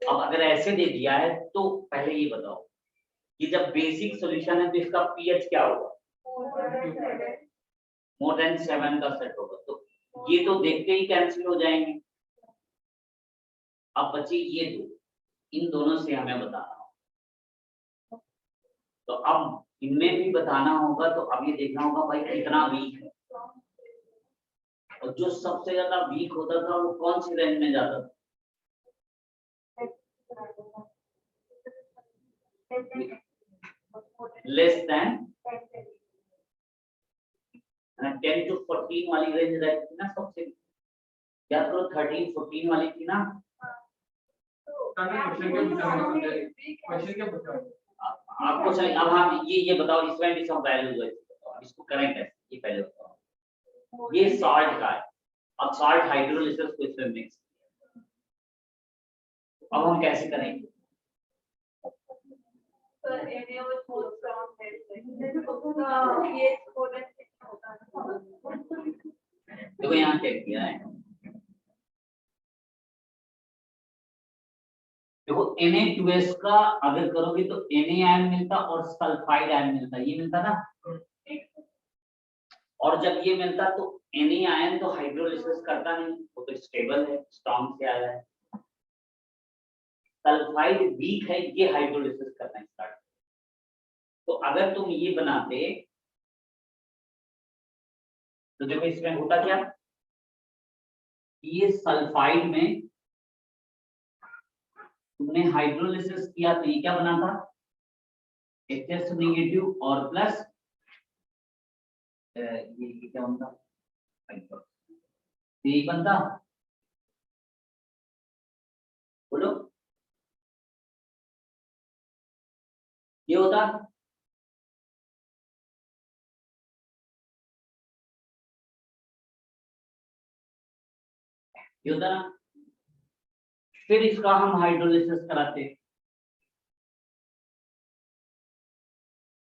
अब अगर ऐसे दे दिया है तो पहले ये बताओ, ये जब बेसिक सॉल्यूशन है तो इसका पीएच क्या होगा, मोर देन 7 का सेट होगा, तो ये तो देखते ही कैंसिल हो जाएंगे। अब बचे ये दो, इन दोनों से हमें बताना होगा, तो अब इनमें भी बताना होगा, तो अब ये देखना होगा भाई कितना वीक है, और जो सबसे ज्यादा वीक होता था वो कौन सी रेंज में जाता था, लेस देन 10 to 14 वाली रेंज रहती थी ना सबसे, याद करो 13 14 वाली थी ना। आपको चाहिए अब हम ये बताओ इसमें भी सब वैल्यूज है, अब इसको करें कैसे ये पहले बताओ। ये सॉल्ट का है, अब सॉल्ट हाइड्रोलिसिस को इसमें मिक्स, अब हम कैसे करेंगे? देखो यहाँ क्या किया है, देखो Na2S का अगर करोगे तो Na आयन मिलता और सल्फाइड आयन मिलता, ये मिलता ना, और जब ये मिलता तो Na आयन तो हाइड्रोलिसिस करता नहीं, वो तो स्टेबल है, स्ट्रॉन्ग से आया है। सल्फाइड वीक है, ये हाइड्रोलिसिस करना स्टार्ट। तो अगर तुम ये बनाते तो देखो इसमें होता क्या, ये सल्फाइड में तुमने हाइड्रोलिसिस किया तो ये क्या बना था, एचएस नेगेटिव और प्लस ये क्या बनता, यही बनता, बोलो ये होता, ये होता ना, फिर इसका हम हाइड्रोलिसिस कराते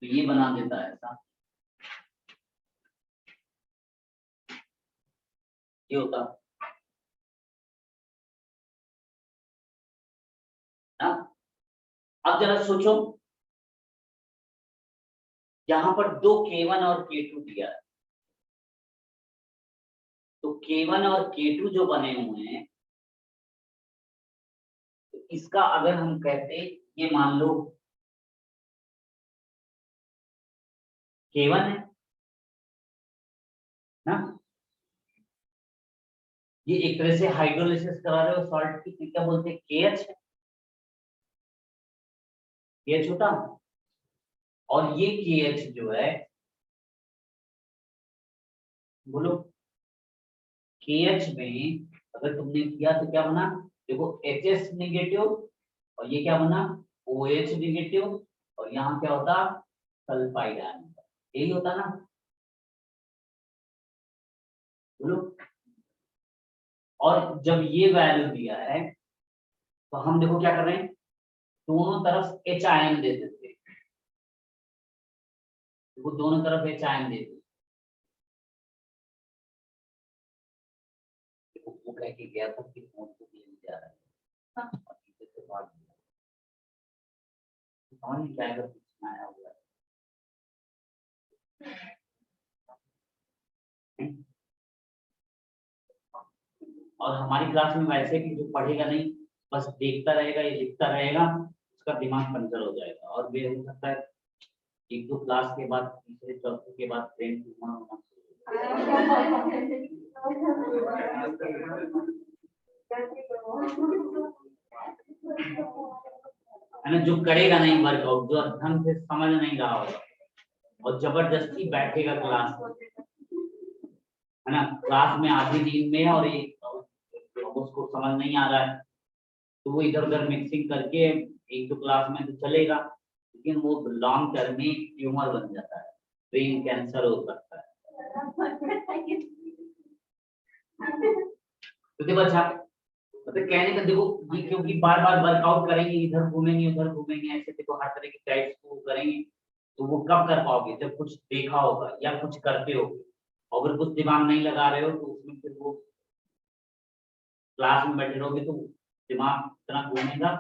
तो ये बना देता है ऐसा, ये होता ना। अब जरा सोचो, यहाँ पर दो K1 और K2 दिया है, तो K1 और K2 जो बने हुए हैं, तो इसका अगर हम कहते ये मान लो K1 है ना, ये एक तरह से हाइड्रोलिसिस करा रहे हो सॉल्ट की, क्या बोलते हैं KH है, KH होता, और ये KH जो है, बोलो KH में अगर तुमने किया तो क्या बना, देखो HS नेगेटिव और ये क्या बना OH नेगेटिव, और यहाँ क्या होता सल्फाइड आयन, यही होता ना, बोलो। और जब ये वैल्यू दिया है तो हम देखो क्या कर रहे हैं, दोनों तरफ H आयन दे देते हैं, देखो दोनों तरफ H आयन दे देते, वो कह के गया था कि फोन को ले जा रहा है, समझ नहीं क्या अगर कुछ आया हुआ है। और हमारी क्लास में वैसे कि जो पढ़ेगा नहीं बस देखता रहेगा या लिखता रहेगा, उसका दिमाग पंचर हो जाएगा, और भी हो सकता है एक दो क्लास के बाद तीसरे चौथे के बाद ब्रेन ट्यूमर होना है ना, जो करेगा नहीं वर्कआउट, जो ढंग से समझ नहीं रहा होगा और जबरदस्ती बैठेगा क्लास है ना, क्लास में आधी नींद में है और एक उसको समझ नहीं आ रहा है तो वो इधर उधर मिक्सिंग करके एक दो क्लास में तो चलेगा, लेकिन वो लॉन्ग टर्म में ट्यूमर बन जाता है, ब्रेन कैंसर हो सकता है। तो देखो अच्छा, मतलब कहने का देखो ये क्योंकि बार बार वर्कआउट करेंगे, इधर घूमेंगे उधर घूमेंगे, ऐसे देखो हर तरह की टाइप्स को करेंगे तो वो कब कर पाओगे, जब कुछ देखा होगा या कुछ करते हो, अगर कुछ दिमाग नहीं लगा रहे हो तो उसमें फिर वो क्लास में बैठे रहोगे तो दिमाग इतना घूमेगा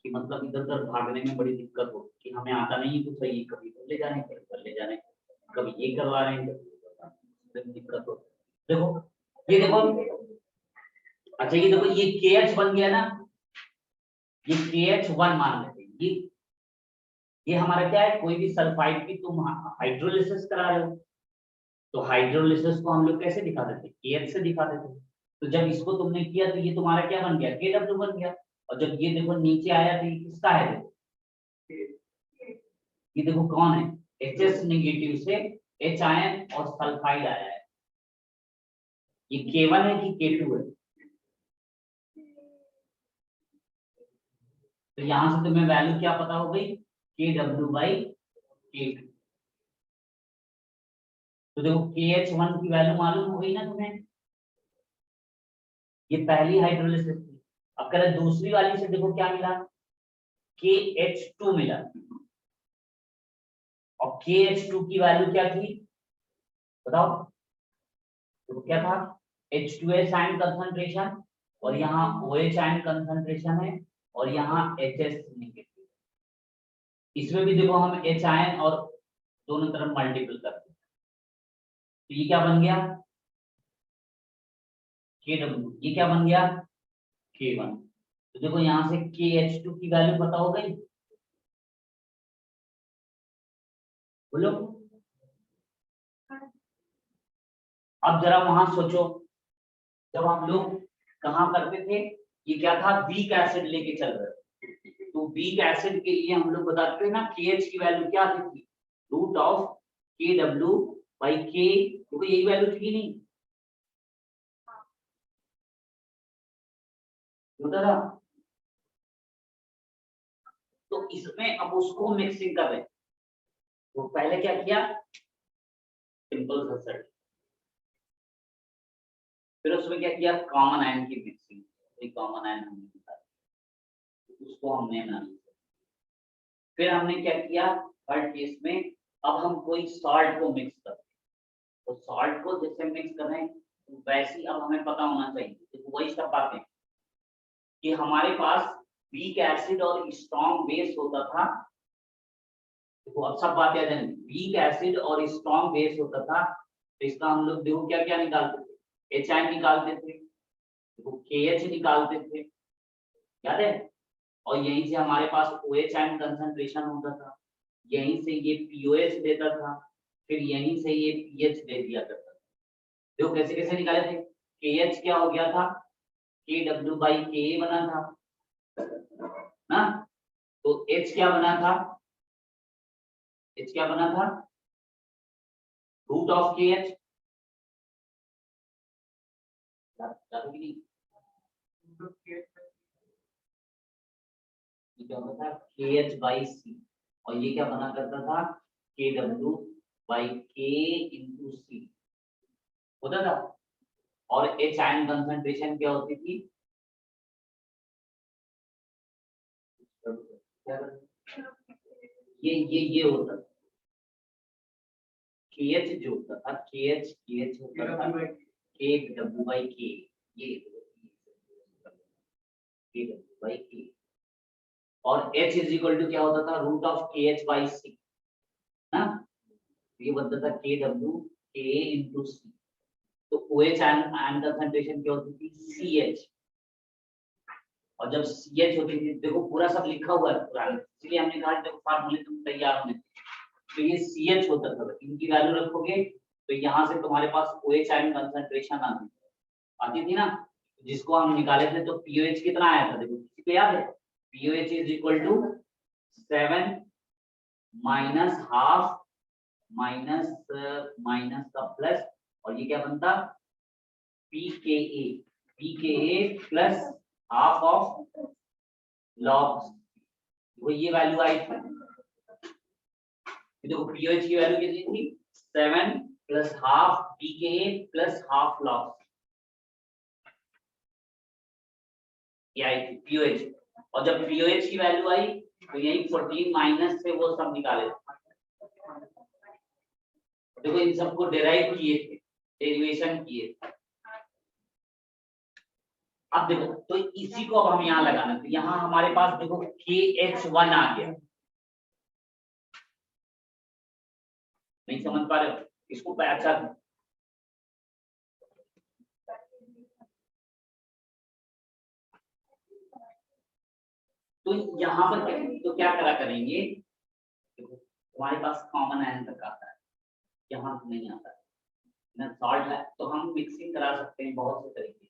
कि मतलब इधर उधर भागने में बड़ी दिक्कत हो कि हमें आता नहीं है तो सही, कभी कर ले जाने कभी कर ले जाने, कभी ये करवा रहे हैं कभी दिक्कत हो। देखो ये देखो, अच्छा ये देखो ये KH बन गया ना, ये KH1 मान लेते हैं, ये हमारा क्या है, कोई भी सल्फाइड की तुम हाइड्रोलिसिस करा रहे हो तो हाइड्रोलिसिस को हम लोग कैसे दिखा देते हैं, KH से दिखा देते हैं, तो जब इसको तुमने किया तो ये तुम्हारा क्या बन गया, KW बन गया, और जब ये देखो नीचे आया तो ये किसका है, ये देखो कौन है, HS नेगेटिव से H आयन और सल्फाइड आया है, ये K1 है कि K2 है, तो यहां से तुम्हें वैल्यू क्या पता हो गई, KW/K2। तो देखो KH1 की वैल्यू मालूम हो गई ना तुम्हें, ये पहली हाइड्रोलिसिस थी। अब कह रहे दूसरी वाली से देखो क्या मिला, KH2 मिला, और KH2 की वैल्यू क्या थी बताओ, तो क्या था H2S आयन कंसंट्रेशन, और यहाँ OH आयन कंसंट्रेशन है, और यहाँ HS नेगेटिव। इसमें भी देखो हम H आयन और दोनों तरफ मल्टीपल करते हैं, तो ये क्या बन गया KW, ये क्या बन गया K1। तो देखो यहाँ से KH2 की वैल्यू पता हो गई, बोलो। अब जरा वहां सोचो, जब हम लोग कहाँ करते थे, ये क्या था वीक एसिड लेके चल रहे थे, तो वीक एसिड के लिए हम लोग बताते हैं ना KH की वैल्यू क्या आती थी, √KW/K, क्योंकि यही वैल्यू थी नहीं होता था। तो इसमें अब उसको मिक्सिंग कर रहे हैं, तो पहले क्या किया, सिंपल सा सेट, फिर उसमें क्या किया कॉमन आयन की मिक्सिंग, कॉमन आयन हमने निकाला, उसको हमने एनालाइज, फिर हमने क्या किया हर केस में, अब हम कोई सॉल्ट को मिक्स करते हैं, तो सॉल्ट को जैसे मिक्स कर रहे हैं वैसे ही अब हमें पता होना चाहिए, तो वही सब बातें कि हमारे पास वीक एसिड और स्ट्रॉन्ग बेस होता था, देखो अब सब बातें आ जाएंगी, वीक एसिड और स्ट्रॉन्ग बेस होता था, तो इसका हम लोग देखो क्या क्या निकालते थे, एच आयन निकालते थे, देखो KH निकालते थे, याद है, और यहीं से हमारे पास OH आयन कंसंट्रेशन होता था, यहीं से ये POH देता था, फिर यहीं से ये pH दे दिया करता था। देखो कैसे कैसे निकाले थे, KH क्या हो गया था KW/Ka बना था ना, तो H क्या बना था, H क्या बना था √KH, ये क्या होता था KH/C, और ये क्या बना करता था KW/K × C होता था, और H आयन कंसंट्रेशन क्या होती थी, ये होता था KH जो होता था KH होता था KW/K, ये KW/K, और H इज इक्वल टू क्या होता था √KH/C ना, ये बनता था KW/K × C, तो OH आयन कंसंट्रेशन क्या होती थी CH, और जब CH होती थी देखो पूरा सब लिखा हुआ है पुराने, इसलिए हमने कहा जब फार्मूले तुम तैयार होने, तो ये CH होता था, इनकी वैल्यू रखोगे तो यहाँ से तुम्हारे पास OH आयन कंसंट्रेशन आती थी ना, जिसको हम निकाले थे, तो POH कितना आया था देखो किसी को याद है, POH is equal to 7 minus half minus minus का प्लस, और ये क्या बनता pKa plus half of log, वो ये वैल्यू आई थी, देखो pOH की वैल्यू कितनी थी 7 plus half pKa plus half log, ये आई थी pOH, और जब pOH की वैल्यू आई तो यही 14 माइनस से वो सब निकाले, देखो इन सबको डेराइव किए थे, डेरिवेशन किए थे। अब देखो तो इसी को अब हम यहाँ लगाना, तो यहाँ हमारे पास देखो KH1 आ गया, नहीं समझ पा रहे हो इसको, अच्छा तो यहाँ पर तो क्या करा करेंगे, देखो हमारे पास कॉमन आयन तक आता है, यहाँ नहीं आता है ना, सॉल्ट है, तो हम मिक्सिंग करा सकते हैं बहुत से तरीके से,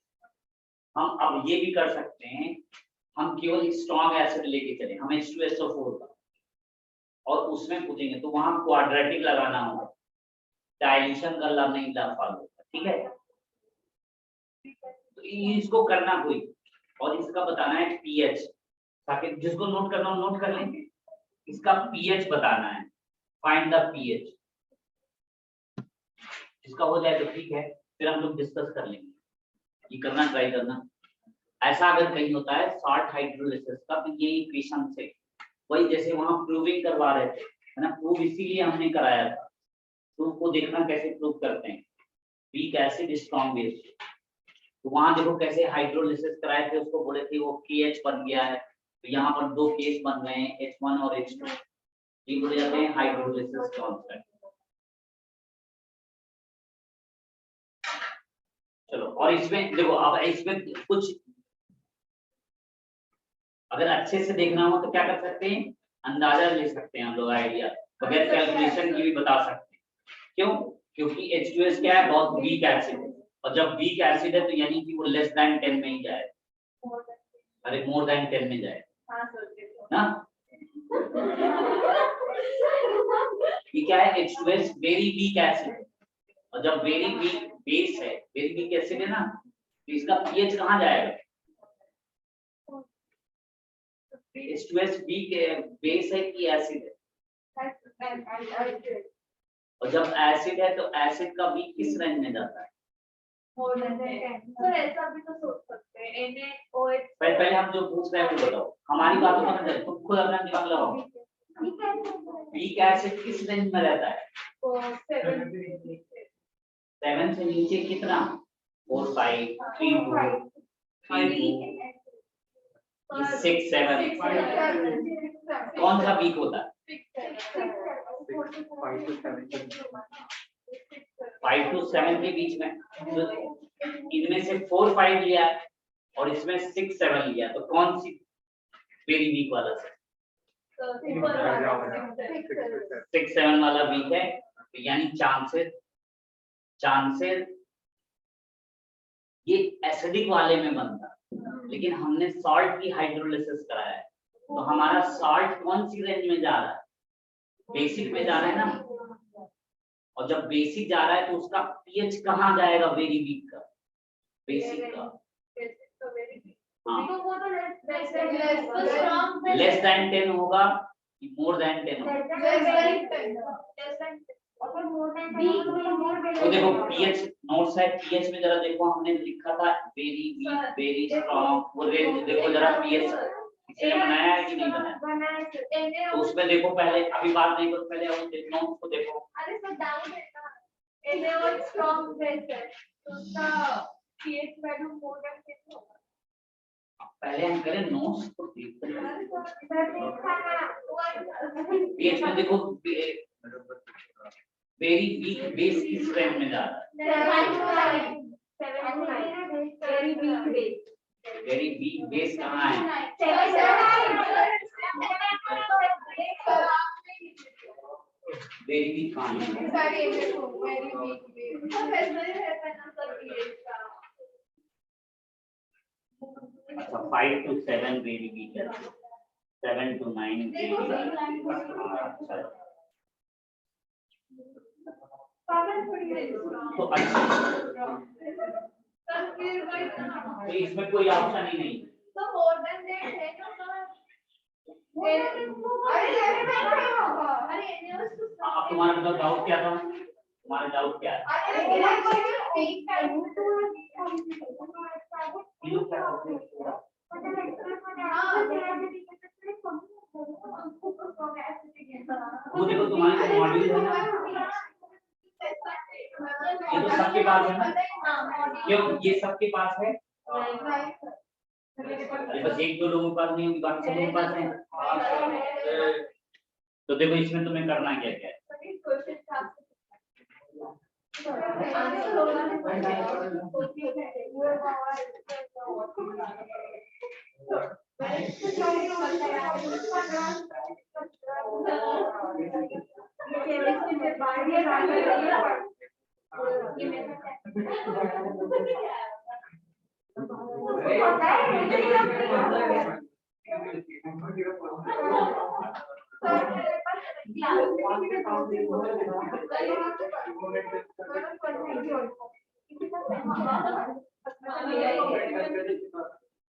हम अब ये भी कर सकते हैं, हम केवल स्ट्रॉन्ग एसिड लेके चले, हम H2SO4 का, और उसमें पूछेंगे तो वहां क्वाड्रेटिक लगाना होगा, डाइल्यूशन का नहीं फॉलो होगा, ठीक है, तो इसको करना कोई, और इसका बताना है pH, ताकि जिसको नोट करना हो नोट कर लेंगे, इसका पीएच बताना है, फाइंड द पीएच। इसका हो जाए तो ठीक है, फिर हम लोग डिस्कस कर लेंगे। ये करना ट्राई करना। ऐसा अगर कहीं होता है सॉल्ट हाइड्रोलिसिस का, तो ये इक्वेशन से वही जैसे वहां प्रूविंग करवा रहे थे, है ना, प्रूव इसीलिए हमने कराया था। तो उसको देखना कैसे प्रूव करते हैं, वीक एसिड स्ट्रॉन्ग बेस। तो वहां देखो कैसे हाइड्रोलिसिस कराए थे, उसको बोले थे वो KH बन गया है, तो यहाँ पर 2 केस बन गए हैं, H1 और H2, ये बोले जाते हैं हाइड्रोलिसिस कांस्टेंट। चलो, और इसमें देखो, अब इसमें कुछ अगर अच्छे से देखना हो तो क्या कर सकते हैं, अंदाजा ले सकते हैं हम लोग, आइडिया बगैर कैलकुलेशन की भी बता सकते हैं। क्यों? क्योंकि H2S क्या है, बहुत वीक एसिड है, और जब वीक एसिड है तो यानी कि वो लेस देन 10 में ही जाए, अरे मोर देन 10 में जाए ना। ये क्या है, H2S वेरी वीक एसिड, और जब वेरी वीक बेस है, वेरी वीक एसिड है ना, तो इसका पीएच कहाँ जाएगा? H2S वीक बेस है कि एसिड है? और जब एसिड है तो एसिड का वीक किस रेंज में जाता है? तो ऐसा भी तो सोच सकते हैं, NaOH। पहले हम जो पूछ रहे हैं वो बताओ, हमारी बातों को समझ, तुम खुद अपना दिमाग लगाओ। वीक एसिड किस रेंज में रहता है? 7 से नीचे कितना? 4, 5, 3, 2, 6, 7। कौन सा वीक होता है? 5 to 7 के बीच में। तो इनमें से 4, 5 लिया और इसमें 6, 7 लिया, तो कौन सी वेरी वीक वाला है? 6, 7 वाला वीक है, तो यानी चांसेस ये एसिडिक वाले में बनता, लेकिन हमने सॉल्ट की हाइड्रोलिसिस कराया है, तो हमारा सॉल्ट कौन सी रेंज में जा रहा है? बेसिक में जा रहा है ना, और जब बेसिक जा रहा है तो उसका पीएच कहाँ जाएगा? वेरी वीक का, बेसिक का। लेस देन 10 होगा कि मोर देन 10 होगा? तो देखो पीएच नोट्स है, पीएच में जरा देखो, हमने लिखा था वेरी वीक, वेरी स्ट्रॉन्ग, वो रेंज देखो जरा, पीएच किसी ने बनाया है कि नहीं बनाया? तो उसमें देखो पहले, अभी बात नहीं करो, पहले वो देखो नोट्स को देखो। अरे सर डाउन है ना, NaOH स्ट्रॉन्ग बेस है, तो उसका pH वैल्यू मोर देन 10 होगा। पहले हम करें नोट्स को देखते हैं। पीएच में देखो वेरी वीक बेस किस रेंज में जा रहा है? वेरी वीक बेस कहाँ है? वेरी वीक कहाँ है? अच्छा 5 to 7 वेरी वीक है, 7 to 9 वेरी वीक। तो अच्छा, तो इसमें कोई ऑप्शन ही नहीं। तो मोर देन दैट है ना, अब तुम्हारा मतलब डाउट क्या था? तुम्हारा डाउट क्या है? वो देखो तुम्हारे मॉड्यूल है ना, ये तो सबके पास है ना, ये सबके पास है। अरे बस 1-2 लोगों के पास नहीं होगी, बाकी सब लोगों के पास है। तो देखो इसमें तुम्हें करना क्या क्या है।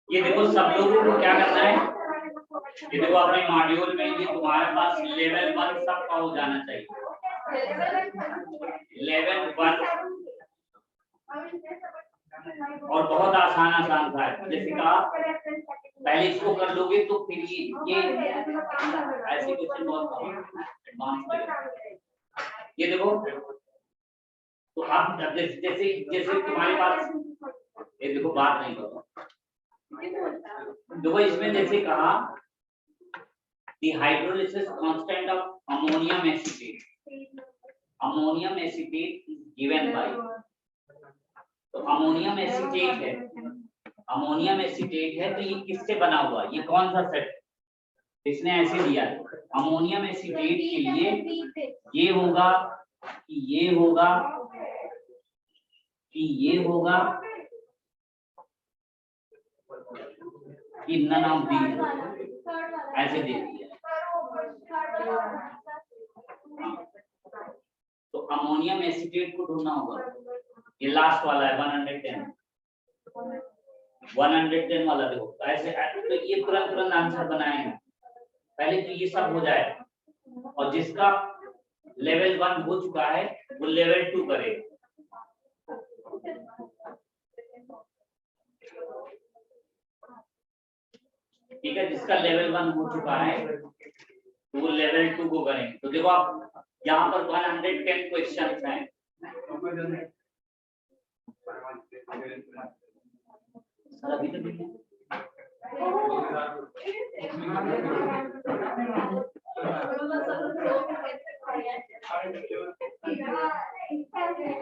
ये देखो सब लोगों को क्या करना है, ये देखो अपने मॉड्यूल में ये तुम्हारे पास लेवल 1 सबका हो जाना चाहिए। लेवल 1 और बहुत आसान था, जैसे कहा पहले इसको कर लोगे तो फिर ये ऐसे क्वेश्चन बहुत एडवांस। ये देखो तो आप जैसे जैसे तुम्हारे पास ये देखो बात नहीं करो, देखो इसमें जैसे कहा the hydrolysis constant of ammonium acetate is given by, तो अमोनियम एसीटेट है तो ये किससे बना हुआ, ये कौन सा सेट इसने ऐसे दिया है। अमोनियम एसीटेट के लिए ये होगा कि ये होगा कि ये होगा कि नन ऑफ दीज, ऐसे दे दिया। तो अमोनियम एसीटेट को ढूंढना होगा, ये लास्ट वाला है 110 वाला देखो ऐसे, तो ये तुरंत आंसर बनाएंगे। पहले तो ये सब हो जाए और जिसका लेवल 1 हो चुका है वो लेवल 2 करे। ठीक है, जिसका लेवल 1 हो चुका है तो वो लेवल 2 को करेंगे। तो देखो आप यहाँ पर 110 क्वेश्चन हैं। सर अभी तो